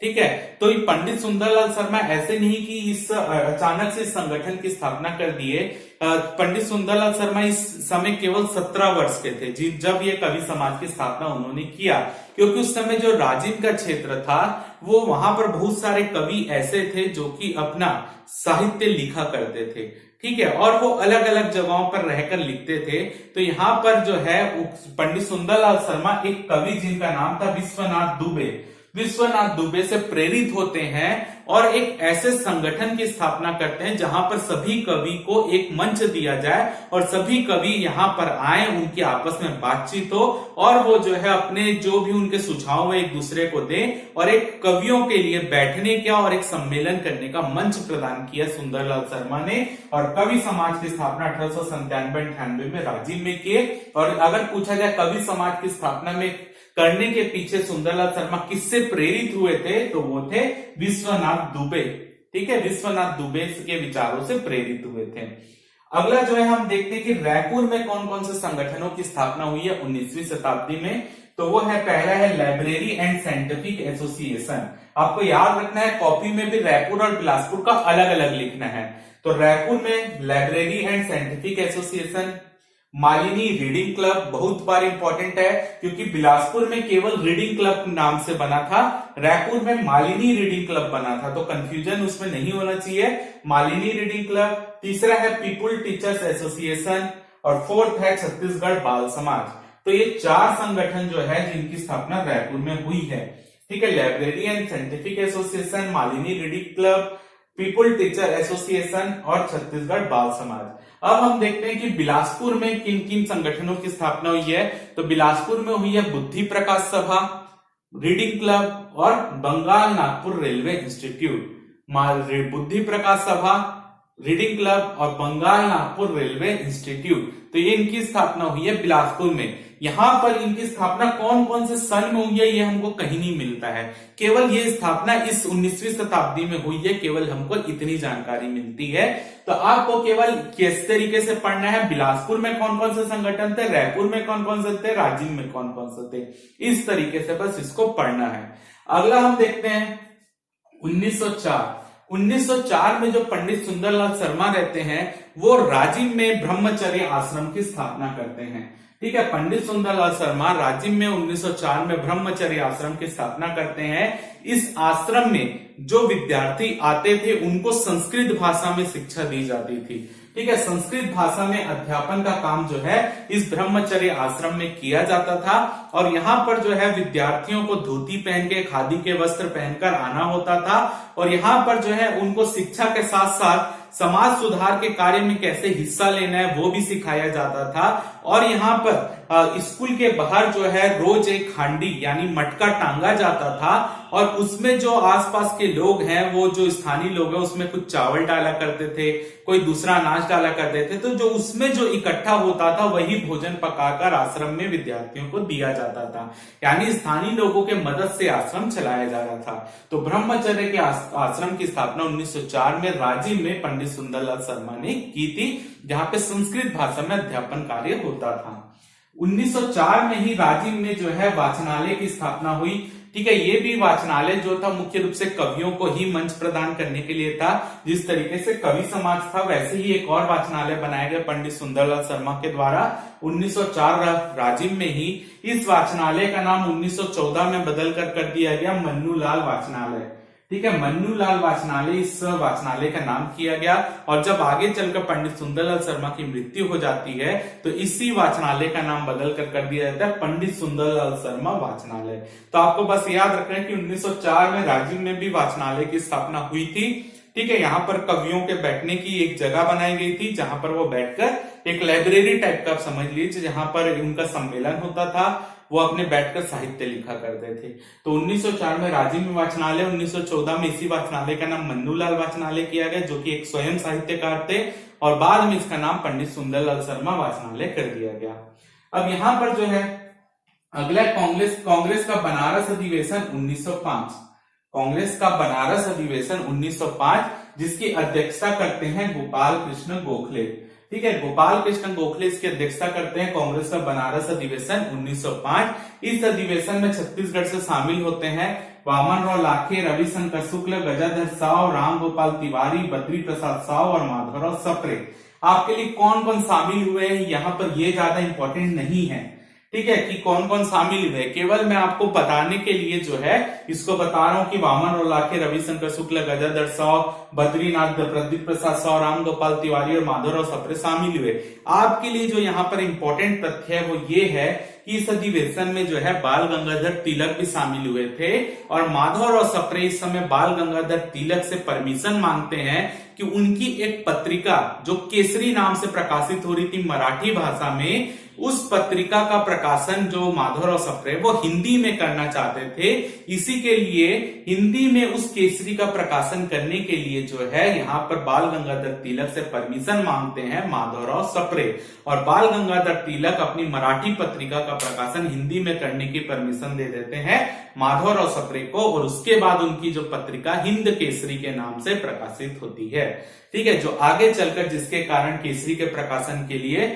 ठीक है, तो पंडित सुंदरलाल शर्मा ऐसे नहीं कि इस अचानक से संगठन की स्थापना कर दिए। पंडित सुंदरलाल शर्मा इस समय केवल 17 वर्ष के थे जब ये कवि समाज की स्थापना उन्होंने किया, क्योंकि उस समय जो राजिम का क्षेत्र था वो वहां पर बहुत सारे कवि ऐसे थे जो कि अपना साहित्य लिखा करते थे। ठीक है, और वो अलग अलग जगहों पर रहकर लिखते थे। तो यहाँ पर जो है पंडित सुंदरलाल शर्मा एक कवि जिनका नाम था विश्वनाथ दुबे। विश्वनाथ दुबे से प्रेरित होते हैं और एक ऐसे संगठन की स्थापना करते हैं जहां पर सभी कवि को एक मंच दिया जाए और सभी कवि यहां पर आए, उनकी आपस में बातचीत हो और वो जो है अपने जो भी उनके सुझाव है एक दूसरे को दें और एक कवियों के लिए बैठने का और एक सम्मेलन करने का मंच प्रदान किया सुंदरलाल शर्मा ने। और कवि समाज की स्थापना 1897-98 में रांची में किए। और अगर पूछा जाए कवि समाज की स्थापना में करने के पीछे सुंदरलाल शर्मा किससे प्रेरित हुए थे, तो वो थे विश्वनाथ दुबे। ठीक है, विश्वनाथ दुबे के विचारों से प्रेरित हुए थे। अगला जो है हम देखते हैं कि रायपुर में कौन कौन से संगठनों की स्थापना हुई है 19वीं शताब्दी में। तो वो है, पहला है लाइब्रेरी एंड साइंटिफिक एसोसिएशन। आपको याद रखना है, कॉपी में भी रायपुर और बिलासपुर का अलग अलग लिखना है। तो रायपुर में library and scientific association, Malini reading club बहुत बार इंपॉर्टेंट है क्योंकि बिलासपुर में केवल रीडिंग क्लब नाम से बना था, रायपुर में मालिनी रीडिंग क्लब बना था, तो कंफ्यूजन उसमें नहीं होना चाहिए, मालिनी रीडिंग क्लब। तीसरा है पीपुल टीचर्स एसोसिएशन और फोर्थ है छत्तीसगढ़ बाल समाज। तो ये 4 संगठन जो है जिनकी स्थापना रायपुर में हुई है। ठीक है, library and scientific association, Malini reading club, people teacher association और छत्तीसगढ़ बाल समाज। अब हम देखते हैं कि बिलासपुर में किन किन संगठनों की स्थापना हुई है। तो बिलासपुर में हुई है बुद्धि प्रकाश सभा, रीडिंग क्लब और बंगाल नागपुर रेलवे इंस्टीट्यूट। बुद्धि प्रकाश सभा, रीडिंग क्लब और बंगाल नागपुर रेलवे इंस्टीट्यूट, तो ये इनकी स्थापना हुई है बिलासपुर में। यहां पर इनकी स्थापना कौन कौन से सन में हुई है ये हमको कहीं नहीं मिलता है, केवल ये स्थापना इस 19वीं शताब्दी में हुई है, केवल हमको इतनी जानकारी मिलती है। तो आपको केवल किस तरीके से पढ़ना है, बिलासपुर में कौन कौन से संगठन थे, रायपुर में कौन कौन से थे, राजिम में कौन कौन से थे, इस तरीके से बस इसको पढ़ना है। अगला हम देखते हैं 1904 में जो पंडित सुंदरलाल शर्मा रहते हैं वो राजिम में ब्रह्मचर्य आश्रम की स्थापना करते हैं। ठीक है, पंडित सुंदरलाल शर्मा राजिम में 1904 में ब्रह्मचर्य आश्रम की स्थापना करते हैं। इस आश्रम में जो विद्यार्थी आते थे उनको संस्कृत भाषा में शिक्षा दी जाती थी। ठीक है, संस्कृत भाषा में अध्यापन का काम जो है इस ब्रह्मचर्य आश्रम में किया जाता था और यहाँ पर जो है विद्यार्थियों को धोती पहन के, खादी के वस्त्र पहनकर आना होता था और यहाँ पर जो है उनको शिक्षा के साथ साथ समाज सुधार के कार्य में कैसे हिस्सा लेना है वो भी सिखाया जाता था। और यहाँ पर स्कूल के बाहर जो है रोज एक हांडी यानी मटका टांगा जाता था और उसमें जो आसपास के लोग हैं, वो जो स्थानीय लोग हैं, उसमें कुछ चावल डाला करते थे, कोई दूसरा अनाज डाला करते थे। तो जो उसमें जो इकट्ठा होता था वही भोजन पकाकर आश्रम में विद्यार्थियों को दिया जाता था, यानी स्थानीय लोगों के मदद से आश्रम चलाया जा रहा था। तो ब्रह्मचर्य के आश्रम की स्थापना 1904 में राजिम में पंडित सुंदरलाल शर्मा ने की थी, जहां पे संस्कृत भाषा में अध्यापन कार्य होता था। 1904 में ही राजिम में जो है वाचनालय की स्थापना हुई। ठीक है, ये भी वाचनालय जो था मुख्य रूप से कवियों को ही मंच प्रदान करने के लिए था। जिस तरीके से कवि समाज था वैसे ही एक और वाचनालय बनाया गया पंडित सुंदरलाल शर्मा के द्वारा 1904 राजिम में ही। इस वाचनालय का नाम 1914 में बदल कर दिया गया मन्नूलाल वाचनालय। ठीक है, मन्नूलाल वाचनालय इस वाचनालय का नाम किया गया और जब आगे चलकर पंडित सुंदरलाल शर्मा की मृत्यु हो जाती है तो इसी वाचनालय का नाम बदल कर दिया जाता है पंडित सुंदरलाल शर्मा वाचनालय। तो आपको बस याद रखना है कि 1904 में राजिम में भी वाचनालय की स्थापना हुई थी। ठीक है, यहाँ पर कवियों के बैठने की एक जगह बनाई गई थी जहां पर वो बैठकर एक लाइब्रेरी टाइप का आप समझ लीजिए, जहां पर उनका सम्मेलन होता था, वो अपने बैठकर साहित्य लिखा करते थे। तो 1904 में राजिम में वाचनालय, 1914 में इसी वाचनालय का नाम मन्नूलाल वाचनालय किया गया जो कि एक स्वयं साहित्यकार थे और बाद में इसका नाम पंडित सुंदरलाल शर्मा वाचनालय कर दिया गया। अब यहाँ पर जो है अगला कांग्रेस का बनारस अधिवेशन 1905। कांग्रेस का बनारस अधिवेशन 1905 जिसकी अध्यक्षता करते हैं गोपाल कृष्ण गोखले। ठीक है, गोपाल कृष्ण गोखले इसकी अध्यक्षता करते हैं। कांग्रेस का बनारस अधिवेशन 1905। इस अधिवेशन में छत्तीसगढ़ से शामिल होते हैं वामन राव लाखे, रविशंकर शुक्ल, गजाधर साव, राम गोपाल तिवारी, बद्री प्रसाद साव और माधवराव सप्रे। आपके लिए कौन कौन शामिल हुए हैं यहाँ पर ये ज्यादा इंपॉर्टेंट नहीं है। ठीक है, कि कौन कौन शामिल हुए, केवल मैं आपको बताने के लिए जो है इसको बता रहा हूं कि वामन राव लाखे, रविशंकर शुक्ल, गजाधर साव, बद्रीनाथ, प्रदीप प्रसाद साव, राम गोपाल तिवारी और माधवराव सप्रे शामिल हुए। आपके लिए जो यहाँ पर इंपॉर्टेंट तथ्य है वो ये है कि इस अधिवेशन में जो है बाल गंगाधर तिलक भी शामिल हुए थे और माधवराव सप्रे इस समय बाल गंगाधर तिलक से परमिशन मांगते हैं कि उनकी एक पत्रिका जो केसरी नाम से प्रकाशित हो रही थी मराठी भाषा में, उस पत्रिका का प्रकाशन जो माधवराव सप्रे वो हिंदी में करना चाहते थे। इसी के लिए हिंदी में उस केसरी का प्रकाशन करने के लिए जो है यहाँ पर बाल गंगाधर तिलक से परमिशन मांगते हैं माधवराव सप्रे, और बाल गंगाधर तिलक अपनी मराठी पत्रिका का प्रकाशन हिंदी में करने की परमिशन दे देते हैं माधवराव सप्रे को, और उसके बाद उनकी जो पत्रिका हिंद केसरी के नाम से प्रकाशित होती है। ठीक है, जो आगे चलकर जिसके कारण केसरी के प्रकाशन के लिए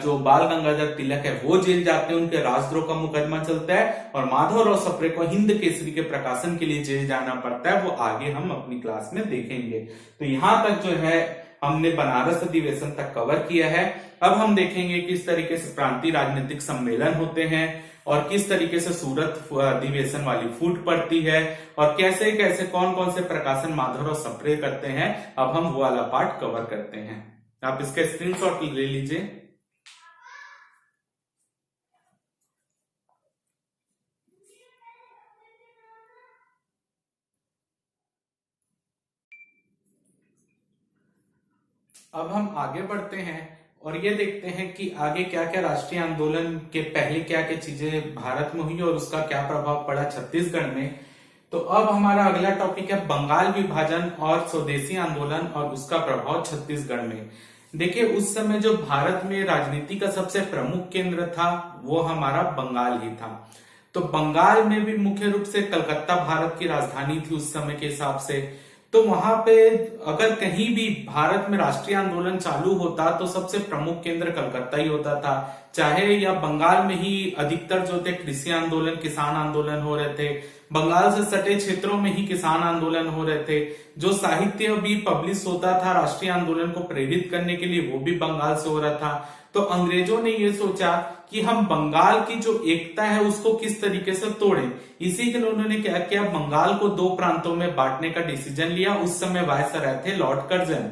जो बाल गंगाधर तिलक है वो जेल जाते हैं, उनके राजद्रोह का मुकदमा चलता है, और माधवराव सप्रे को हिंद केसरी के प्रकाशन के लिए जेल जाना पड़ता है। वो आगे हम अपनी क्लास में देखेंगे। तो यहां तक जो है हमने बनारस अधिवेशन तक कवर किया है। अब हम देखेंगे किस तरीके से प्रांतीय राजनीतिक सम्मेलन होते हैं और किस तरीके से सूरत अधिवेशन वाली फूट पड़ती है और कैसे कैसे कौन कौन से प्रकाशन माधवराव सप्रे करते हैं। अब हम वो वाला पार्ट कवर करते हैं। आप इसका स्क्रीनशॉट ले लीजिए। अब हम आगे बढ़ते हैं और ये देखते हैं कि आगे क्या क्या राष्ट्रीय आंदोलन के पहले क्या क्या चीजें भारत में हुई और उसका क्या प्रभाव पड़ा छत्तीसगढ़ में। तो अब हमारा अगला टॉपिक है बंगाल विभाजन और स्वदेशी आंदोलन और उसका प्रभाव छत्तीसगढ़ में। देखिए, उस समय जो भारत में राजनीति का सबसे प्रमुख केंद्र था वो हमारा बंगाल ही था। तो बंगाल में भी मुख्य रूप से कलकत्ता भारत की राजधानी थी उस समय के हिसाब से। तो वहां पे अगर कहीं भी भारत में राष्ट्रीय आंदोलन चालू होता तो सबसे प्रमुख केंद्र कलकत्ता ही होता था। चाहे या बंगाल में ही अधिकतर जो थे कृषि आंदोलन, किसान आंदोलन हो रहे थे, बंगाल से सटे क्षेत्रों में ही किसान आंदोलन हो रहे थे। जो साहित्य भी पब्लिश होता था राष्ट्रीय आंदोलन को प्रेरित करने के लिए वो भी बंगाल से हो रहा था। तो अंग्रेजों ने ये सोचा कि हम बंगाल की जो एकता है उसको किस तरीके से तोड़ें। इसी के लिए उन्होंने क्या किया, बंगाल को दो प्रांतों में बांटने का डिसीजन लिया। उस समय वायसराय थे लॉर्ड कर्जन।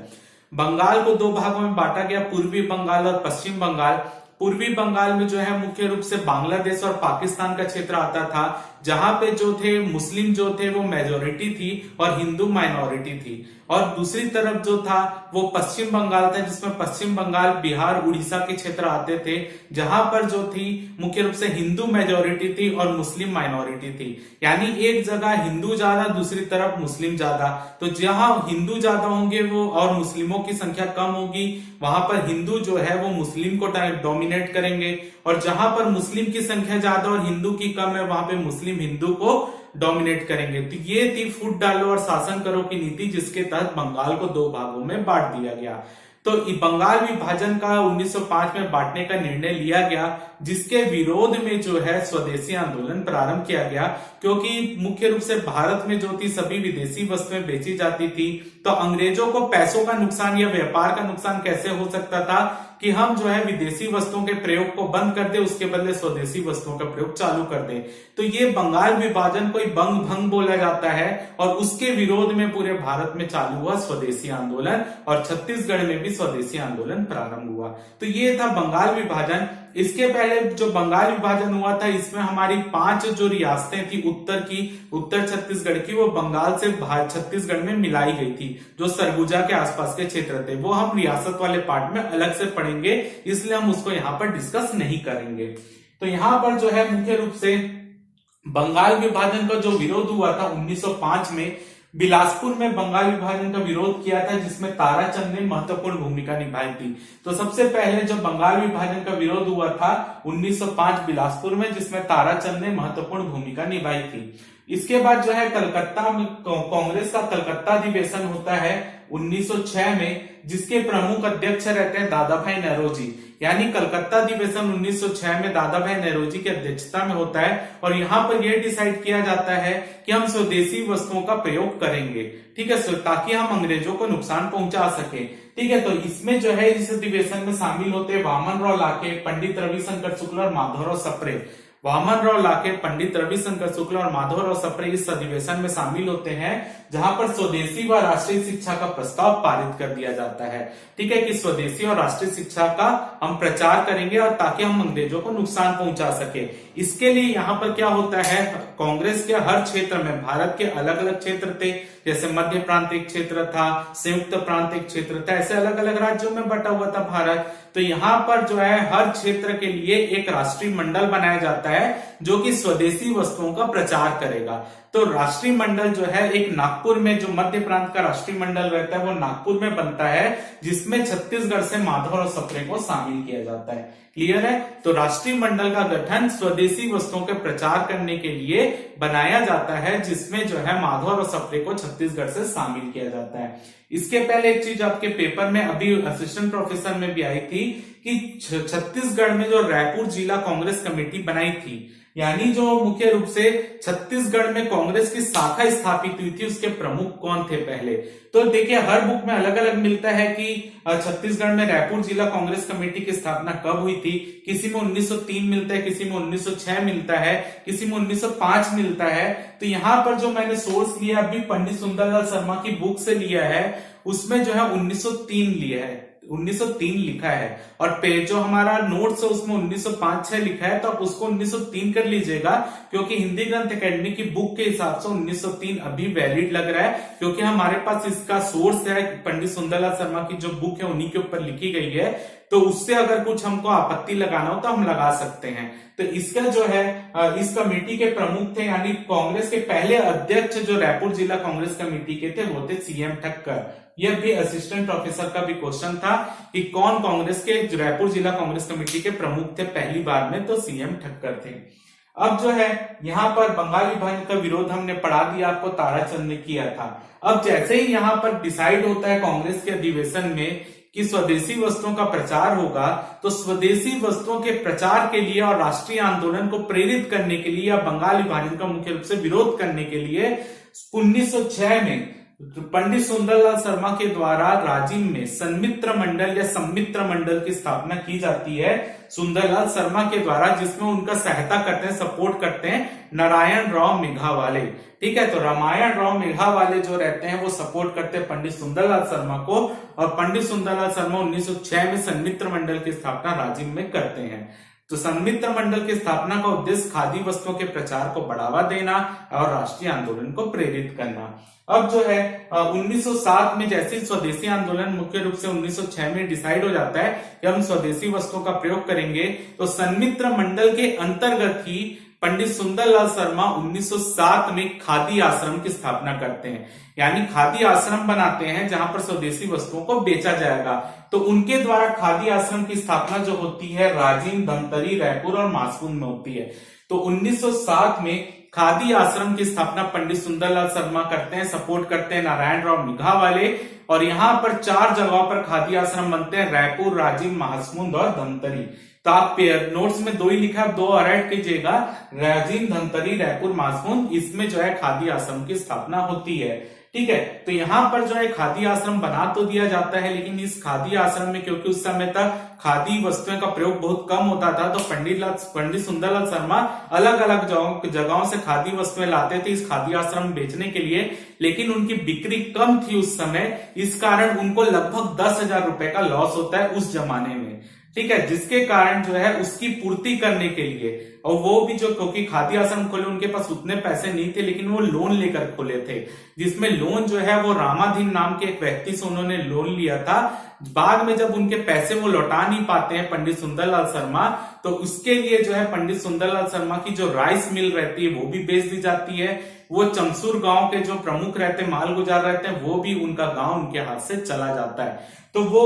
बंगाल को दो भागों में बांटा गया, पूर्वी बंगाल और पश्चिम बंगाल। पूर्वी बंगाल में जो है मुख्य रूप से बांग्लादेश और पाकिस्तान का क्षेत्र आता था, जहां पे जो थे मुस्लिम जो थे वो मेजोरिटी थी और हिंदू माइनॉरिटी थी। और दूसरी तरफ जो था वो पश्चिम बंगाल था, जिसमें पश्चिम बंगाल, बिहार, उड़ीसा के क्षेत्र आते थे, जहां पर जो थी मुख्य रूप से हिंदू मेजोरिटी थी और मुस्लिम माइनॉरिटी थी। यानी एक जगह हिंदू ज्यादा, दूसरी तरफ मुस्लिम ज्यादा। तो जहां हिंदू ज्यादा होंगे वो और मुस्लिमों की संख्या कम होगी, वहां पर हिंदू जो है वो मुस्लिम को डोमिनेट करेंगे, और जहां पर मुस्लिम की संख्या ज्यादा और हिंदू की कम है वहां पे मुस्लिम हिंदू को डोमिनेट करेंगे। तो ये थी फूट डालो और शासन करो की नीति, जिसके तहत बंगाल को दो भागों में बांट दिया गया। तो बंगाल विभाजन का 1905 में बांटने का निर्णय लिया गया, जिसके विरोध में जो है स्वदेशी आंदोलन प्रारंभ किया गया। क्योंकि मुख्य रूप से भारत में जो थी सभी विदेशी वस्तुएं बेची जाती थी, तो अंग्रेजों को पैसों का नुकसान या व्यापार का नुकसान कैसे हो सकता था कि हम जो है विदेशी वस्तुओं के प्रयोग को बंद कर दे, उसके बदले स्वदेशी वस्तुओं का प्रयोग चालू कर दे। तो ये बंगाल विभाजन को बंग भंग बोला जाता है, और उसके विरोध में पूरे भारत में चालू हुआ स्वदेशी आंदोलन, और छत्तीसगढ़ में भी स्वदेशी आंदोलन प्रारंभ हुआ। तो ये था बंगाल विभाजन। इसके पहले जो बंगाल विभाजन हुआ था, इसमें हमारी 5 जो रियासतें थी उत्तर छत्तीसगढ़ की, वो बंगाल से छत्तीसगढ़ में मिलाई गई थी। जो सरगुजा के आसपास के क्षेत्र थे वो हम रियासत वाले पार्ट में अलग से पढ़ेंगे, इसलिए हम उसको यहाँ पर डिस्कस नहीं करेंगे। तो यहाँ पर जो है मुख्य रूप से बंगाल विभाजन का जो विरोध हुआ था 1905 में, बिलासपुर में बंगाल विभाजन का विरोध किया था, जिसमें ताराचंद ने महत्वपूर्ण भूमिका निभाई थी। तो सबसे पहले जो बंगाल विभाजन का विरोध हुआ था 1905 बिलासपुर में, जिसमें ताराचंद ने महत्वपूर्ण भूमिका निभाई थी। इसके बाद जो है कलकत्ता में कांग्रेस का कलकत्ता अधिवेशन होता है 1906 में, जिसके प्रमुख अध्यक्ष रहते हैं दादा भाई नौरोजी। यानी कलकत्ता अधिवेशन 1906 में दादा भाई नौरोजी की अध्यक्षता में होता है, और यहाँ पर यह डिसाइड किया जाता है कि हम स्वदेशी वस्तुओं का प्रयोग करेंगे, ठीक है, ताकि हम अंग्रेजों को नुकसान पहुंचा सके। ठीक है, तो इसमें जो है इस अधिवेशन में शामिल होते हैं वामन राव लाखे, पंडित रविशंकर शुक्ल और माधवराव सप्रे। वामनराव लाखे, पंडित रविशंकर शुक्ल और माधवराव सप्रे इस अधिवेशन में शामिल होते हैं, जहां पर स्वदेशी व राष्ट्रीय शिक्षा का प्रस्ताव पारित कर दिया जाता है। ठीक है, कि स्वदेशी और राष्ट्रीय शिक्षा का हम प्रचार करेंगे और ताकि हम अंग्रेजों को नुकसान पहुंचा सके। इसके लिए यहाँ पर क्या होता है, कांग्रेस के हर क्षेत्र में, भारत के अलग अलग क्षेत्र थे, जैसे मध्य प्रांत एक क्षेत्र था, संयुक्त प्रांत एक क्षेत्र था, ऐसे अलग अलग राज्यों में बटा हुआ था भारत। तो यहाँ पर जो है हर क्षेत्र के लिए एक राष्ट्रीय मंडल बनाया जाता है जो कि स्वदेशी वस्तुओं का प्रचार करेगा। तो राष्ट्रीय मंडल जो है एक नागपुर में, जो मध्य प्रांत का राष्ट्रीय मंडल रहता है वो नागपुर में बनता है, जिसमें छत्तीसगढ़ से माधवराव सप्रे को शामिल किया जाता है। क्लियर है? तो राष्ट्रीय मंडल का गठन स्वदेशी वस्तुओं के प्रचार करने के लिए बनाया जाता है, जिसमें जो है माधवराव सप्रे को छत्तीसगढ़ से शामिल किया जाता है। इसके पहले एक चीज आपके पेपर में अभी असिस्टेंट प्रोफेसर में भी आई थी कि छत्तीसगढ़ में जो रायपुर जिला कांग्रेस कमेटी बनाई थी, यानी जो मुख्य रूप से छत्तीसगढ़ में कांग्रेस की शाखा स्थापित हुई थी, उसके प्रमुख कौन थे पहले। तो देखिए हर बुक में अलग अलग मिलता है कि छत्तीसगढ़ में रायपुर जिला कांग्रेस कमेटी की स्थापना कब हुई थी। किसी में 1903 मिलता है, किसी में 1906 मिलता है, किसी में 1905 मिलता है। तो यहाँ पर जो मैंने सोर्स लिया अभी पंडित सुंदरलाल शर्मा की बुक से लिया है, उसमें जो है 1903 लिया है, 1903 लिखा है, और जो हमारा नोट्स है उसमें 1905-6 लिखा है, तो आप उसको 1903 कर लीजिएगा, क्योंकि हिंदी ग्रंथ एकेडमी की बुक के हिसाब से 1903 अभी वैलिड लग रहा है, क्योंकि हमारे पास इसका सोर्स है पंडित सुंदरलाल शर्मा की जो बुक है उन्हीं के ऊपर लिखी गई है। तो उससे अगर कुछ हमको आपत्ति लगाना हो तो हम लगा सकते हैं। तो इसका जो है इस कमेटी के प्रमुख थे, यानी कांग्रेस के पहले अध्यक्ष जो रायपुर जिला कांग्रेस कमेटी के थे वो थे सीएम ठक्कर। यह भी असिस्टेंट प्रोफेसर का भी क्वेश्चन था कि कौन कांग्रेस के रायपुर जिला कांग्रेस कमेटी के प्रमुख थे पहली बार में, तो सीएम ठक्कर थे। अब जो है यहाँ पर बंगाल विभाजन का विरोध हमने पढ़ा दिया आपको, ताराचंद ने किया था। अब जैसे ही यहाँ पर डिसाइड होता है कांग्रेस के अधिवेशन में कि स्वदेशी वस्तुओं का प्रचार होगा, तो स्वदेशी वस्तुओं के प्रचार के लिए और राष्ट्रीय आंदोलन को प्रेरित करने के लिए या बंगाल विभाजन का मुख्य रूप से विरोध करने के लिए 1906 में पंडित सुंदरलाल शर्मा के द्वारा राजिम में सन्मित्र मंडल या सम्मित्र मंडल की स्थापना की जाती है सुंदरलाल शर्मा के द्वारा, जिसमें उनका सहायता करते हैं, सपोर्ट करते हैं नारायण राव मेघावाले। ठीक है, तो रामायण राव मेघावाले जो रहते हैं वो सपोर्ट करते हैं पंडित सुंदरलाल शर्मा को, और पंडित सुंदरलाल शर्मा 1906 में सन्मित्र मंडल की स्थापना राजिम में करते हैं। तो सन्मित्र मंडल की स्थापना का उद्देश्य खादी वस्त्रों के प्रचार को बढ़ावा देना और राष्ट्रीय आंदोलन को प्रेरित करना। अब जो है 1907 में जैसे स्वदेशी आंदोलन मुख्य रूप से 1906 में डिसाइड हो जाता है कि हम स्वदेशी वस्त्रों का प्रयोग करेंगे, तो सन्मित्र मंडल के अंतर्गत ही पंडित सुंदरलाल शर्मा 1907 में खादी आश्रम की स्थापना करते हैं, यानी खादी आश्रम बनाते हैं जहां पर स्वदेशी वस्तुओं को बेचा जाएगा। तो उनके द्वारा खादी आश्रम की स्थापना जो होती है राजिम, धमतरी, रायपुर और मासकुंद में होती है। तो 1907 में खादी आश्रम की स्थापना पंडित सुंदरलाल शर्मा करते हैं, सपोर्ट करते हैं नारायण राव मेघावाले, और यहाँ पर 4 जगहों पर खादी आश्रम बनते हैं, रायपुर, राजिम, महासमुंद और धमतरी। तो आप नोट्स में 2 ही लिखा, 2 ऐड कीजिएगा, राजिम, धमतरी, रायपुर, महासमुंद, इसमें जो है खादी आश्रम की स्थापना होती है। ठीक है, तो यहाँ पर जो है खादी आश्रम बना तो दिया जाता है, लेकिन इस खादी आश्रम में क्योंकि उस समय तक खादी वस्तुओं का प्रयोग बहुत कम होता था, तो पंडित सुंदरलाल शर्मा अलग अलग जगहों से खादी वस्तुएं लाते थे इस खादी आश्रम में बेचने के लिए, लेकिन उनकी बिक्री कम थी उस समय, इस कारण उनको लगभग 10,000 रुपए का लॉस होता है उस जमाने में। ठीक है, जिसके कारण जो है उसकी पूर्ति करने के लिए, और वो भी जो क्योंकि खादी आश्रम खोले उनके पास उतने पैसे नहीं थे, लेकिन वो लोन लेकर खोले थे, जिसमें लोन जो है वो रामाधीन नाम के एक व्यक्ति से उन्होंने लोन लिया था। बाद में जब उनके पैसे वो लौटा नहीं पाते हैं पंडित सुंदरलाल शर्मा, तो उसके लिए जो है पंडित सुंदरलाल शर्मा की जो राइस मिल रहती है वो भी बेच दी जाती है। वो चमसूर गांव के जो प्रमुख रहते हैं, माल गुजार रहते हैं, वो भी उनका गांव उनके हाथ से चला जाता है। तो वो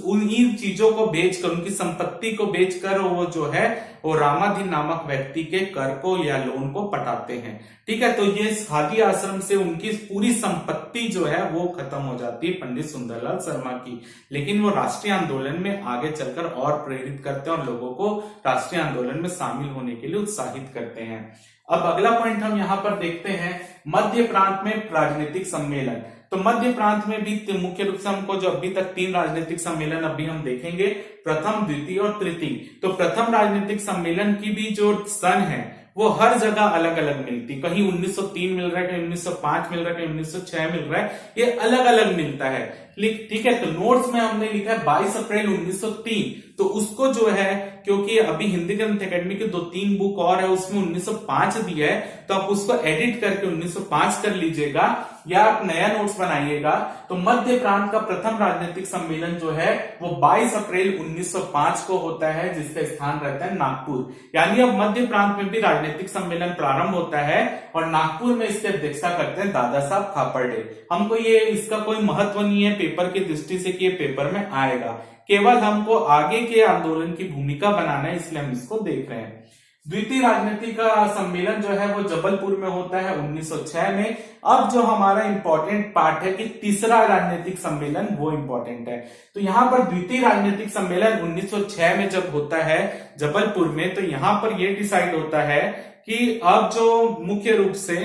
उन्हीं चीजों को बेचकर, उनकी संपत्ति को बेचकर वो जो है वो रामाधीन नामक व्यक्ति के कर को या लोन को पटाते हैं। ठीक है, तो ये खादी आश्रम से उनकी पूरी संपत्ति जो है वो खत्म हो जाती है पंडित सुंदरलाल शर्मा की, लेकिन वो राष्ट्रीय आंदोलन में आगे चलकर और प्रेरित करते हैं और लोगों को राष्ट्रीय आंदोलन में शामिल होने के लिए उत्साहित करते हैं। अब अगला पॉइंट हम यहाँ पर देखते हैं, मध्य प्रांत में राजनीतिक सम्मेलन। तो मध्य प्रांत में भी मुख्य रूप से हमको जो अभी तक 3 राजनीतिक सम्मेलन अभी हम देखेंगे, प्रथम, द्वितीय और तृतीय। तो प्रथम राजनीतिक सम्मेलन की भी जो सन है वो हर जगह अलग अलग मिलती, कहीं 1903 मिल रहा है, कहीं 1905 मिल रहा है, कहीं 1906 मिल रहा है, ये अलग अलग मिलता है। ठीक है, तो नोट्स में हमने लिखा है 22 अप्रैल 1903, तो उसको जो है, क्योंकि अभी हिंदी ग्रंथ अकेडमी के 2-3 बुक और है, उसमें 1905 दिया है, तो आप उसको एडिट करके 1905 कर लीजिएगा या आप नया नोट्स बनाइएगा। तो मध्य प्रांत का प्रथम राजनीतिक सम्मेलन जो है वो 22 अप्रैल 1905 को होता है, जिसका स्थान रहता है नागपुर। यानी अब मध्य प्रांत में भी राजनीतिक सम्मेलन प्रारंभ होता है और नागपुर में इसकी अध्यक्षता करते हैं दादा साहब खापर्डे। हमको ये इसका कोई महत्व नहीं है पेपर की दृष्टि से कि ये पेपर में आएगा, केवल हमको आगे के आंदोलन की भूमिका बनाना है, इसलिए हम इसको देख रहे हैं। द्वितीय राजनीतिक सम्मेलन जो है वो जबलपुर में होता है 1906 में। अब जो हमारा इंपॉर्टेंट पार्ट है कि तीसरा राजनीतिक सम्मेलन, वो इंपॉर्टेंट है। तो यहां पर द्वितीय राजनीतिक सम्मेलन 1906 में जब होता है जबलपुर में, तो यहां पर यह डिसाइड होता है कि अब जो मुख्य रूप से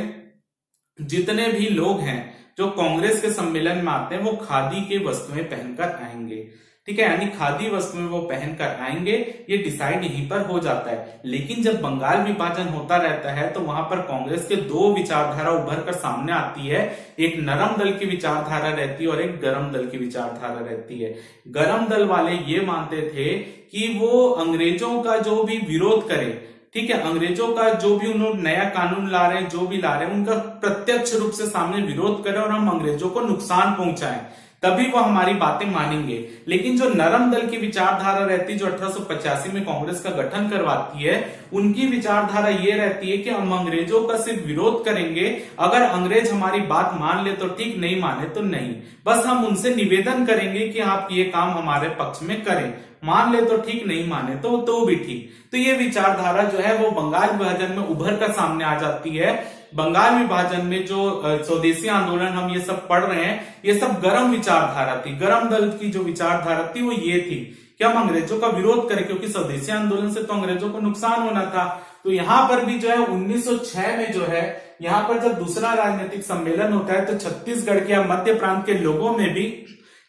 जितने भी लोग हैं जो कांग्रेस के सम्मेलन में आते हैं वो खादी के वस्त्रें पहनकर आएंगे। ठीक है, यानी खादी वस्त्रों में वो पहनकर आएंगे, ये डिसाइड यहीं पर हो जाता है। लेकिन जब बंगाल विभाजन होता रहता है तो वहां पर कांग्रेस के 2 विचारधारा उभर कर सामने आती है। एक नरम दल की विचारधारा रहती है और एक गरम दल की विचारधारा रहती है। गरम दल वाले ये मानते थे कि वो अंग्रेजों का जो भी विरोध करे, ठीक है, अंग्रेजों का जो भी उन्होंने नया कानून ला रहे हैं, जो भी ला रहे हैं, उनका प्रत्यक्ष रूप से सामने विरोध करें और हम अंग्रेजों को नुकसान पहुंचाएं, तभी वो हमारी बातें मानेंगे। लेकिन जो नरम दल की विचारधारा रहती है, जो 1885 में कांग्रेस का गठन करवाती है, उनकी विचारधारा ये रहती है कि हम अंग्रेजों का सिर्फ विरोध करेंगे, अगर अंग्रेज हमारी बात मान ले तो ठीक, नहीं माने तो नहीं, बस हम उनसे निवेदन करेंगे कि आप ये काम हमारे पक्ष में करें, मान ले तो ठीक, नहीं माने तो भी ठीक। तो ये विचारधारा जो है वो बंगाल विभाजन में उभर कर सामने आ जाती है। बंगाल विभाजन में जो स्वदेशी आंदोलन हम ये सब पढ़ रहे हैं, ये सब गरम विचारधारा थी। गरम दल की जो विचारधारा थी वो ये थी कि हम अंग्रेजों का विरोध करें, क्योंकि स्वदेशी आंदोलन से तो अंग्रेजों को नुकसान होना था। तो यहां पर भी जो है 1906 में जो है, यहां पर जब दूसरा राजनीतिक सम्मेलन होता है तो छत्तीसगढ़ के या मध्य प्रांत के लोगों में भी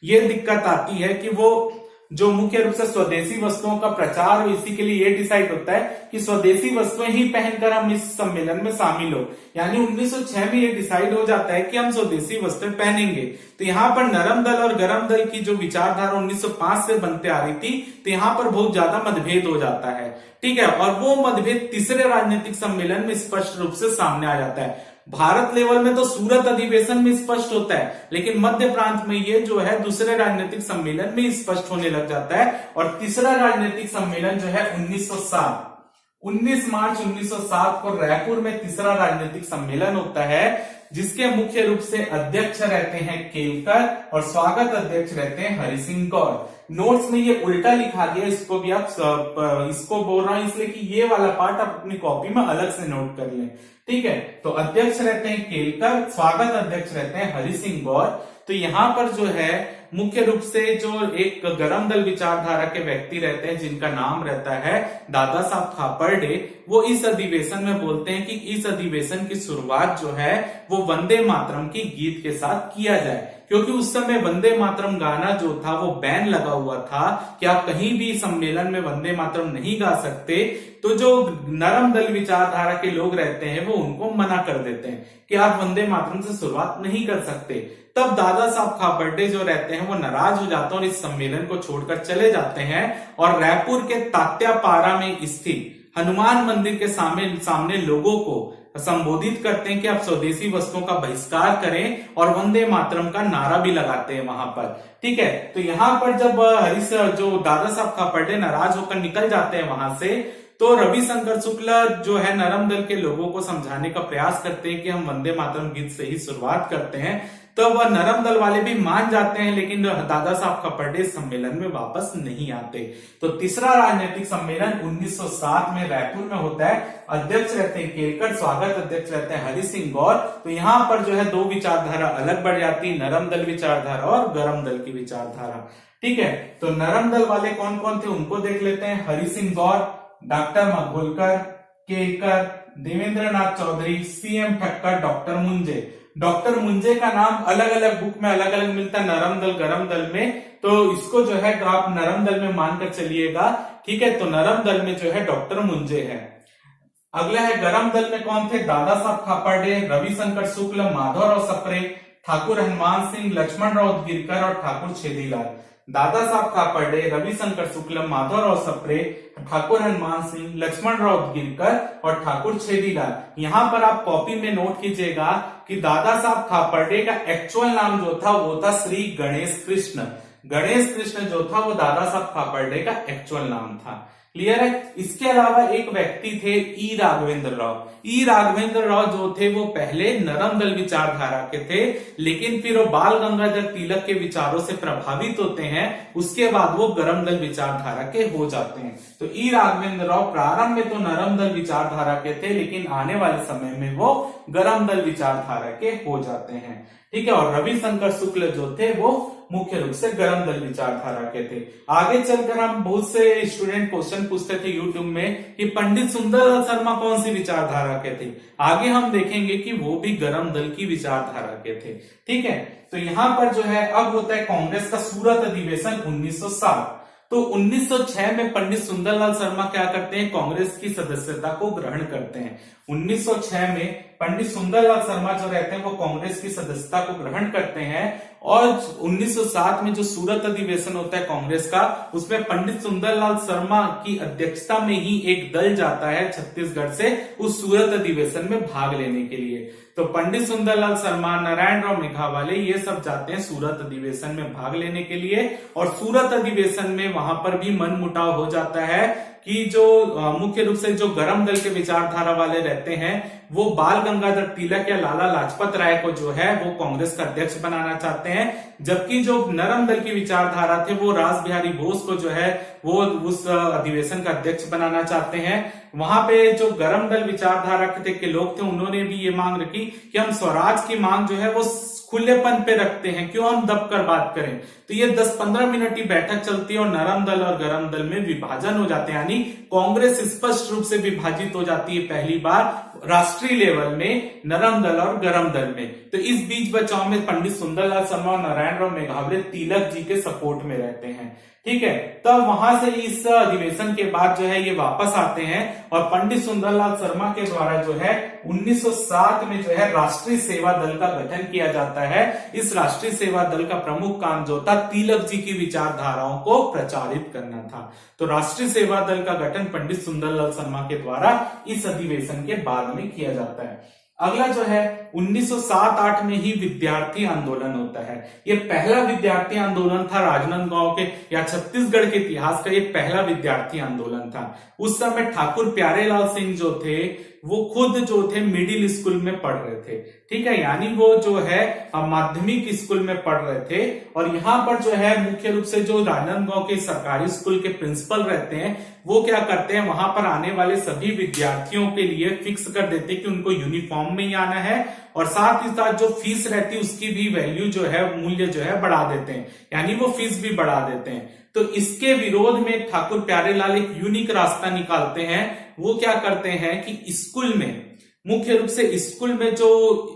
ये दिक्कत आती है कि वो जो मुख्य रूप से स्वदेशी वस्तुओं का प्रचार हो, इसी के लिए ये डिसाइड होता है कि स्वदेशी वस्तुएं ही पहनकर हम इस सम्मेलन में शामिल हो। यानी 1906 में ये डिसाइड हो जाता है कि हम स्वदेशी वस्त्र पहनेंगे। तो यहाँ पर नरम दल और गरम दल की जो विचारधारा 1905 से बनते आ रही थी, तो यहाँ पर बहुत ज्यादा मतभेद हो जाता है। ठीक है, और वो मतभेद तीसरे राजनीतिक सम्मेलन में स्पष्ट रूप से सामने आ जाता है। भारत लेवल में तो सूरत अधिवेशन में स्पष्ट होता है, लेकिन मध्य प्रांत में ये जो है दूसरे राजनीतिक सम्मेलन में स्पष्ट होने लग जाता है। और तीसरा राजनीतिक सम्मेलन जो है 1907, 19 मार्च 1907 को रायपुर में तीसरा राजनीतिक सम्मेलन होता है, जिसके मुख्य रूप से अध्यक्ष रहते हैं केलकर और स्वागत अध्यक्ष रहते हैं हरि सिंह गौर। नोट्स में ये उल्टा लिखा गया, इसको भी आप इसको बोल रहा हूं इसलिए कि ये वाला पार्ट आप अपनी कॉपी में अलग से नोट कर लें। ठीक है, तो अध्यक्ष रहते हैं केलकर, स्वागत अध्यक्ष रहते हैं हरि सिंह गौर। तो यहां पर जो है मुख्य रूप से जो एक गरम दल विचारधारा के व्यक्ति रहते हैं, जिनका नाम रहता है दादा साहब खापर्डे, वो इस अधिवेशन में बोलते हैं कि इस अधिवेशन की शुरुआत जो है वो वंदे मातरम की गीत के साथ किया जाए, क्योंकि उस समय वंदे मातरम गाना जो था वो बैन लगा हुआ था कि आप कहीं भी सम्मेलन में वंदे मातरम नहीं गा सकते। तो जो नरम दल विचारधारा के लोग रहते हैं वो उनको मना कर देते हैं कि आप वंदे मातरम से शुरुआत नहीं कर सकते। तब दादा साहब खापर्डे जो रहते हैं वो नाराज हो जाते हैं और इस सम्मेलन को छोड़कर चले जाते हैं और रायपुर के तात्यापारा में स्थित हनुमान मंदिर के सामने लोगों को संबोधित करते हैं कि आप स्वदेशी वस्तुओं का बहिष्कार करें और वंदे मातरम का नारा भी लगाते हैं वहां पर। ठीक है, तो यहां पर जब जो दादा साहब खापर्डे नाराज होकर निकल जाते हैं वहां से, तो रविशंकर शुक्ला जो है नरम दल के लोगों को समझाने का प्रयास करते हैं कि हम वंदे मातरम गीत से ही शुरुआत करते हैं। तो वह नरम दल वाले भी मान जाते हैं, लेकिन दादा साहब खापर्डे सम्मेलन में वापस नहीं आते। तो तीसरा राजनीतिक सम्मेलन 1907 में रायपुर में होता है। अध्यक्ष रहते हैं केलकर, स्वागत अध्यक्ष रहते हैं हरि सिंह गौर। तो यहाँ पर जो है 2 विचारधारा अलग बढ़ जाती है, नरम दल विचारधारा और गरम दल की विचारधारा। ठीक है, तो नरम दल वाले कौन कौन थे उनको देख लेते हैं। Hari Singh Gaur, doctor Magholkar, Kelkar, Devendra Nath Chaudhary, CM Thakkar, doctor Munje. Doctor Munje का नाम अलग अलग बुक में अलग अलग मिलता है, नरम दल गरम दल में, तो इसको जो है आप नरम दल में मानकर चलिएगा, ठीक है। तो नरम दल में जो है डॉक्टर मुंजे है। अगला है गरम दल में कौन थे, दादा साहब खापर्डे, रविशंकर शुक्ल, माधवराव सप्रे, ठाकुर हनुमान सिंह, लक्ष्मण राव उदगीरकर और ठाकुर छेदीलाल। दादा साहब खापर्डे, रविशंकर शुक्ल, माधवराव सप्रे, ठाकुर हनुमान सिंह, लक्ष्मण राव उदगीरकर और ठाकुर छेदीलाल। यहां पर आप कॉपी में नोट कीजिएगा कि दादा साहब खापर्डे का एक्चुअल नाम जो था वो था श्री गणेश कृष्ण। गणेश कृष्ण जो था वो दादा साहब खापर्डे का एक्चुअल नाम था। क्लियर है। इसके अलावा एक व्यक्ति थे ई राघवेंद्र राव। ई राघवेंद्र राव जो थे वो पहले नरम दल विचारधारा के थे, लेकिन फिर वो बाल गंगाधर तिलक के विचारों से प्रभावित होते हैं, उसके बाद वो गरम दल विचारधारा के हो जाते हैं। तो ई राघवेंद्र राव प्रारंभ में तो नरम दल विचारधारा के थे, लेकिन आने वाले समय में वो गरम दल विचारधारा के हो जाते हैं, ठीक है। और रविशंकर शुक्ल जो थे वो मुख्य रूप से गरम दल विचारधारा के थे। आगे चलकर हम बहुत से स्टूडेंट क्वेश्चन पूछते थे यूट्यूब में कि पंडित सुंदरलाल शर्मा कौन सी विचारधारा के थे। आगे हम देखेंगे कि वो भी गरम दल की विचारधारा के थे, ठीक है। तो यहां पर जो है अब होता है कांग्रेस का सूरत अधिवेशन 1907। तो 1906 में पंडित सुंदरलाल शर्मा क्या करते हैं, कांग्रेस की सदस्यता को ग्रहण करते हैं। 1906 में पंडित सुंदरलाल शर्मा जो रहते हैं वो कांग्रेस की सदस्यता को ग्रहण करते हैं। और 1907 में जो सूरत अधिवेशन होता है कांग्रेस का, उसमें पंडित सुंदरलाल शर्मा की अध्यक्षता में ही एक दल जाता है छत्तीसगढ़ से उस सूरत अधिवेशन में भाग लेने के लिए। तो पंडित सुंदरलाल शर्मा, नारायण राव मेघावाले, ये सब जाते हैं सूरत अधिवेशन में भाग लेने के लिए। और सूरत अधिवेशन में वहां पर भी मनमुटाव हो जाता है कि जो मुख्य रूप से जो गरम दल के विचारधारा वाले रहते हैं वो बाल गंगाधर तिलक या लाला लाजपत राय को जो है वो कांग्रेस का अध्यक्ष बनाना चाहते हैं, जबकि जो नरम दल की विचारधारा थे वो रास बिहारी बोस को जो है वो उस अधिवेशन का अध्यक्ष बनाना चाहते हैं। वहां पे जो गरम दल विचारधारा के लोग थे उन्होंने भी ये मांग रखी कि हम स्वराज की मांग जो है वो खुलेपन पे रखते हैं, क्यों हम दबकर बात करें। तो ये 10-15 मिनट की बैठक चलती है और नरम दल और गरम दल में विभाजन हो जाते हैं, यानी कांग्रेस स्पष्ट रूप से विभाजित हो जाती है पहली बार राष्ट्रीय लेवल में नरम दल और गरम दल में। तो इस बीच बचाव में पंडित सुंदरलाल शर्मा और नारायण राव मेघावले तिलक जी के सपोर्ट में रहते हैं, ठीक है। तब वहां से इस अधिवेशन के बाद जो है ये वापस आते हैं और पंडित सुंदरलाल शर्मा के द्वारा जो है 1907 में जो है राष्ट्रीय सेवा दल का गठन किया जाता है। इस राष्ट्रीय सेवा दल का प्रमुख काम जो था तिलक जी की विचारधाराओं को प्रचारित करना था। तो राष्ट्रीय सेवा दल का गठन पंडित सुंदरलाल शर्मा के द्वारा इस अधिवेशन के बाद में किया जाता है। अगला जो है 1907-08 में ही विद्यार्थी आंदोलन होता है। ये पहला विद्यार्थी आंदोलन था राजनांदगांव के या छत्तीसगढ़ के इतिहास का ये पहला विद्यार्थी आंदोलन था। उस समय ठाकुर प्यारेलाल सिंह जो थे वो खुद जो थे मिडिल स्कूल में पढ़ रहे थे, ठीक है, यानी वो जो है माध्यमिक स्कूल में पढ़ रहे थे। और यहाँ पर जो है मुख्य रूप से जो राजनांदगांव के सरकारी स्कूल के प्रिंसिपल रहते हैं वो क्या करते हैं, वहां पर आने वाले सभी विद्यार्थियों के लिए फिक्स कर देते हैं कि उनको यूनिफॉर्म में ही आना है, और साथ ही साथ जो फीस रहती है उसकी भी वैल्यू जो है मूल्य जो है बढ़ा देते हैं, यानी वो फीस भी बढ़ा देते हैं। तो इसके विरोध में ठाकुर प्यारेलाल एक यूनिक रास्ता निकालते हैं। वो क्या करते हैं कि स्कूल में मुख्य रूप से स्कूल में जो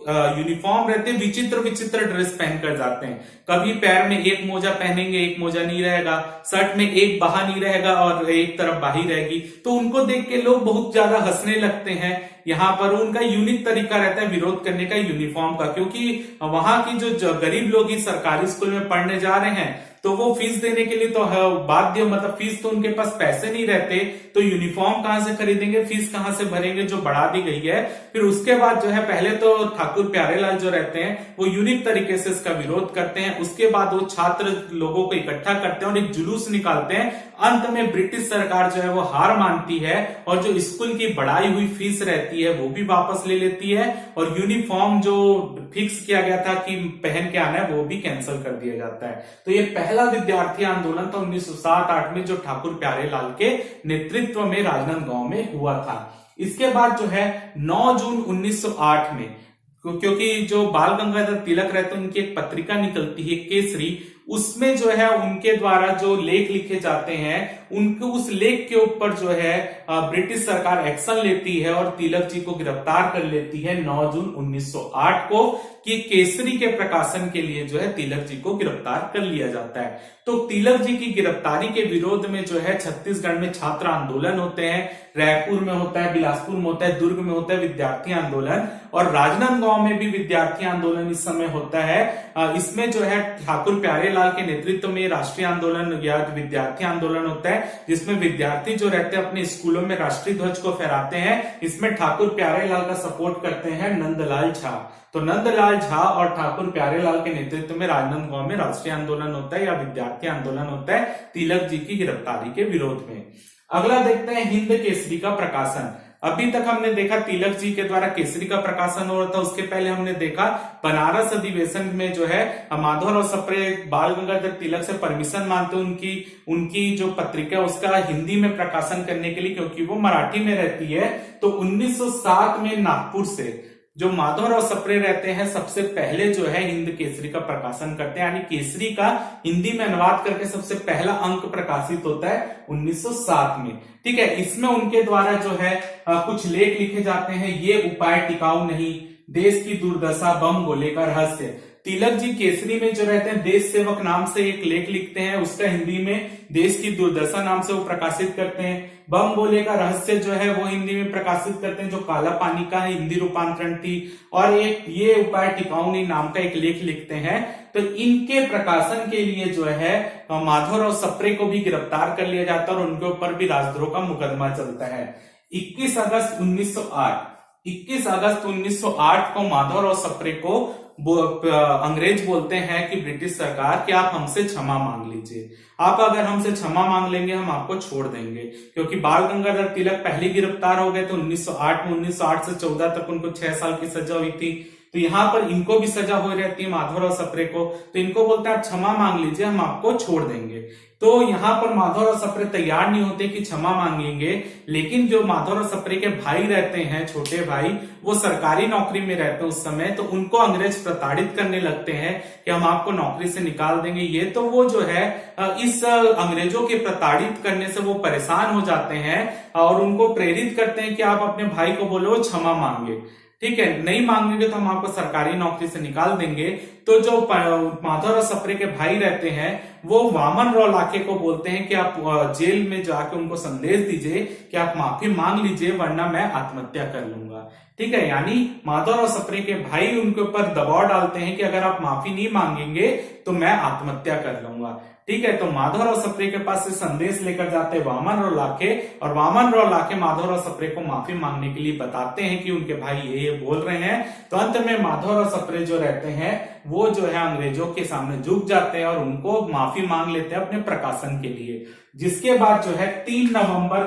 यूनिफॉर्म रहते हैं विचित्र विचित्र ड्रेस पहनकर जाते हैं। कभी पैर में एक मोजा पहनेंगे, एक मोजा नहीं रहेगा, शर्ट में एक बाहा नहीं रहेगा और एक तरफ बाही रहेगी। तो उनको देख के लोग बहुत ज्यादा हंसने लगते हैं। यहाँ पर उनका यूनिक तरीका रहता है विरोध करने का यूनिफॉर्म का, क्योंकि वहां की जो गरीब लोग ही सरकारी स्कूल में पढ़ने जा रहे हैं तो वो फीस देने के लिए तो बाध्य, मतलब फीस तो उनके पास पैसे नहीं रहते, तो यूनिफॉर्म कहां से खरीदेंगे, फीस कहां से भरेंगे, जो बढ़ा दी गई है। फिर उसके बाद जो है पहले तो ठाकुर प्यारेलाल जो रहते हैं वो यूनिक तरीके से इसका विरोध करते हैं। उसके बाद वो छात्र लोगों को इकट्ठा करते हैं और एक जुलूस निकालते हैं। अंत में ब्रिटिश सरकार जो है वो हार मानती है और जो स्कूल की बढ़ाई हुई फीस रहती है वो भी वापस ले लेती है, और यूनिफॉर्म जो फिक्स किया गया था कि पहन के आना है वो भी कैंसिल कर दिया जाता है। तो ये पहला विद्यार्थी आंदोलन था 1907-08 में जो ठाकुर प्यारेलाल के नेतृत्व में राजनांदगांव में हुआ था। इसके बाद जो है 9 जून 1908 में, क्योंकि जो बाल गंगाधर तिलक रहते हैं उनकी एक पत्रिका निकलती है केसरी, उसमें जो है उनके द्वारा जो लेख लिखे जाते हैं उनको उस लेख के ऊपर जो है ब्रिटिश सरकार एक्शन लेती है और तिलक जी को गिरफ्तार कर लेती है 9 जून 1908 को। कि केसरी के प्रकाशन के लिए जो है तिलक जी को गिरफ्तार कर लिया जाता है। तो तिलक जी की गिरफ्तारी के विरोध में जो है छत्तीसगढ़ में छात्र आंदोलन होते हैं, रायपुर में होता है, बिलासपुर में होता है, दुर्ग में होता है विद्यार्थी आंदोलन, और राजनांदगांव में भी विद्यार्थी आंदोलन इस समय होता है। इसमें जो है ठाकुर प्यारेलाल के नेतृत्व में राष्ट्रीय आंदोलन या विद्यार्थी आंदोलन होता है, जिसमें विद्यार्थी जो रहते हैं अपने स्कूलों में राष्ट्रीय ध्वज को फहराते हैं। इसमें ठाकुर प्यारेलाल का सपोर्ट करते हैं नंदलाल झा। तो नंदलाल झा और ठाकुर प्यारेलाल के नेतृत्व में राजनांदगांव में राष्ट्रीय आंदोलन होता है या विद्यार्थी आंदोलन होता है तिलक जी की गिरफ्तारी के विरोध में। अगला देखते हैं हिंद केसरी का प्रकाशन। अभी तक हमने देखा तिलक जी के द्वारा केसरी का प्रकाशन हो रहा था, उसके पहले हमने देखा बनारस अधिवेशन में जो है माधवराव सप्रे बाल गंगाधर तिलक से परमिशन मांगते उनकी जो पत्रिका उसका हिंदी में प्रकाशन करने के लिए, क्योंकि वो मराठी में रहती है। तो 1907 में नागपुर से जो माधवराव सप्रे रहते हैं सबसे पहले जो है हिंद केसरी का प्रकाशन करते हैं, यानी केसरी का हिंदी में अनुवाद करके सबसे पहला अंक प्रकाशित होता है 1907 में। ठीक है, इसमें उनके द्वारा जो है कुछ लेख लिखे जाते हैं। ये उपाय टिकाऊ नहीं, देश की दुर्दशा, बम गोले का रहस्य। तिलक जी केसरी में जो रहते हैं देश सेवक नाम से एक लेख लिखते हैं, उसका हिंदी में देश की दुर्दशा नाम से वो प्रकाशित करते हैं। बम गोले का रहस्य जो है वो हिंदी में प्रकाशित करते हैं, जो काला पानी का हिंदी रूपांतरण थी। और एक ये उपाय टिकाऊ नहीं नाम का एक लेख लिखते हैं। तो इनके प्रकाशन के लिए जो है माधवराव सप्रे को भी गिरफ्तार कर लिया जाता है और उनके ऊपर भी राजद्रोह का मुकदमा चलता है। 21 अगस्त 1908 को माधवराव सप्रे को अंग्रेज बोलते हैं कि ब्रिटिश सरकार कि आप हमसे क्षमा मांग लीजिए, आप अगर हमसे क्षमा मांग लेंगे हम आपको छोड़ देंगे। क्योंकि बाल गंगाधर तिलक पहले गिरफ्तार हो गए थे 1908 में, 1908 से 14 तक उनको 6 साल की सजा हुई थी। तो यहाँ पर इनको भी सजा हो रहती है माधवराव सप्रे को, तो इनको बोलते हैं आप क्षमा मांग लीजिए, हम आपको छोड़ देंगे। तो यहाँ पर माधवराव सप्रे तैयार नहीं होते कि क्षमा मांगेंगे, लेकिन जो माधवराव सप्रे के भाई रहते हैं, छोटे भाई, वो सरकारी नौकरी में रहते हैं उस समय, तो उनको अंग्रेज प्रताड़ित करने लगते हैं कि हम आपको नौकरी से निकाल देंगे। ये तो वो जो है इस अंग्रेजों के प्रताड़ित करने से वो परेशान हो जाते हैं और उनको प्रेरित करते हैं कि आप अपने भाई को बोलो क्षमा मांगे। ठीक है, नहीं मांगेंगे तो हम आपको सरकारी नौकरी से निकाल देंगे। तो जो माधवराव सप्रे के भाई रहते हैं वो वामन राव लाखे को बोलते हैं कि आप जेल में जाके उनको संदेश दीजिए कि आप माफी मांग लीजिए वरना मैं आत्महत्या कर लूंगा। ठीक है, यानी माधवराव सप्रे के भाई उनके ऊपर दबाव डालते हैं कि अगर आप माफी नहीं मांगेंगे तो मैं आत्महत्या कर लूंगा। ठीक है, तो माधवराव सप्रे के पास से संदेश लेकर जाते हैं वामन राव लाखे, और वामन राव लाखे माधवराव सप्रे को माफी मांगने के लिए बताते हैं कि उनके भाई ये बोल रहे हैं। तो अंत में माधवराव सप्रे जो रहते हैं वो जो है अंग्रेजों के सामने झुक जाते हैं और उनको माफी मांग लेते हैं अपने प्रकाशन के लिए। जिसके बाद जो है 3 नवंबर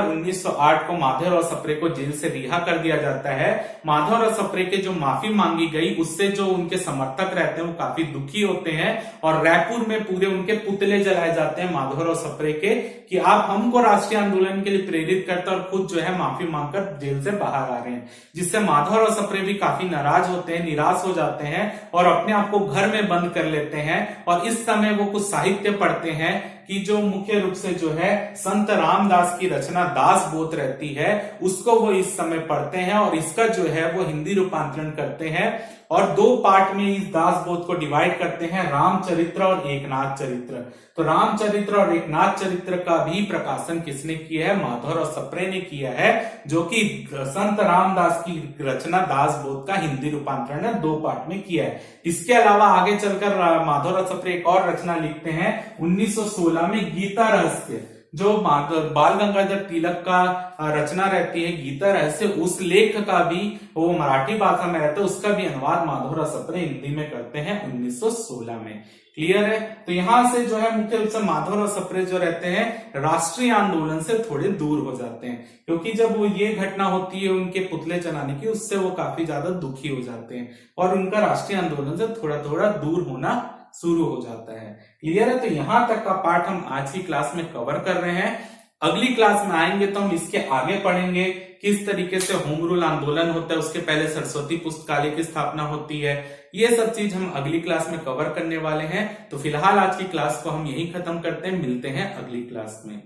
1908 को माधवराव सप्रे को जेल से रिहा कर दिया जाता है। माधवराव सप्रे के जो माफी मांगी गई उससे जो उनके समर्थक रहते हैं वो काफी दुखी होते हैं और रायपुर में पूरे उनके पुतले जलाए जाते हैं माधवराव सप्रे के कि आप हमको राष्ट्रीय आंदोलन के लिए प्रेरित करते हैं और खुद जो है माफी मांगकर जेल से बाहर आ रहे हैं। जिससे माधवराव सप्रे भी काफी नाराज होते हैं, निराश हो जाते हैं और अपने आप को घर में बंद कर लेते हैं। और इस समय वो कुछ साहित्य पढ़ते हैं कि जो मुख्य रूप से जो है संत रामदास की रचना दासबोध रहती है उसको वो इस समय पढ़ते हैं और इसका जो है वो हिंदी रूपांतरण करते हैं और 2 पार्ट में इस दासबोध को डिवाइड करते हैं, रामचरित्र और एकनाथ चरित्र। तो रामचरित्र और एकनाथ चरित्र का भी प्रकाशन किसने किया है? माधवराव सप्रे ने किया है, जो कि संत रामदास की रचना दासबोध का हिंदी रूपांतरण है 2 पार्ट में किया है। इसके अलावा आगे चलकर माधवराव सप्रे एक और रचना लिखते हैं 1916 में गीता रहस्य, जो बाल गंगाधर तिलक का रचना रहती है गीता रहस्य, उस लेख का भी वो मराठी भाषा में रहता है, उसका भी अनुवाद माधवराव सप्रे हिंदी में करते हैं 1916 में। क्लियर है? तो यहां से जो है मुख्य रूप से माधवराव सप्रे जो रहते हैं राष्ट्रीय आंदोलन से थोड़े दूर हो जाते हैं, क्योंकि जब वो ये घटना होती है उनके पुतले जलाने की, उससे वो काफी ज्यादा दुखी हो जाते हैं और उनका राष्ट्रीय आंदोलन से थोड़ा थोड़ा दूर होना शुरू हो जाता है। क्लियर है? तो यहां तक का पार्ट हम आज की क्लास में कवर कर रहे हैं। अगली क्लास में आएंगे तो हम इसके आगे पढ़ेंगे किस तरीके से होम रूल आंदोलन होता है, उसके पहले सरस्वती पुस्तकालय की स्थापना होती है। ये सब चीज हम अगली क्लास में कवर करने वाले हैं। तो फिलहाल आज की क्लास को हम यही खत्म करते हैं, मिलते हैं अगली क्लास में।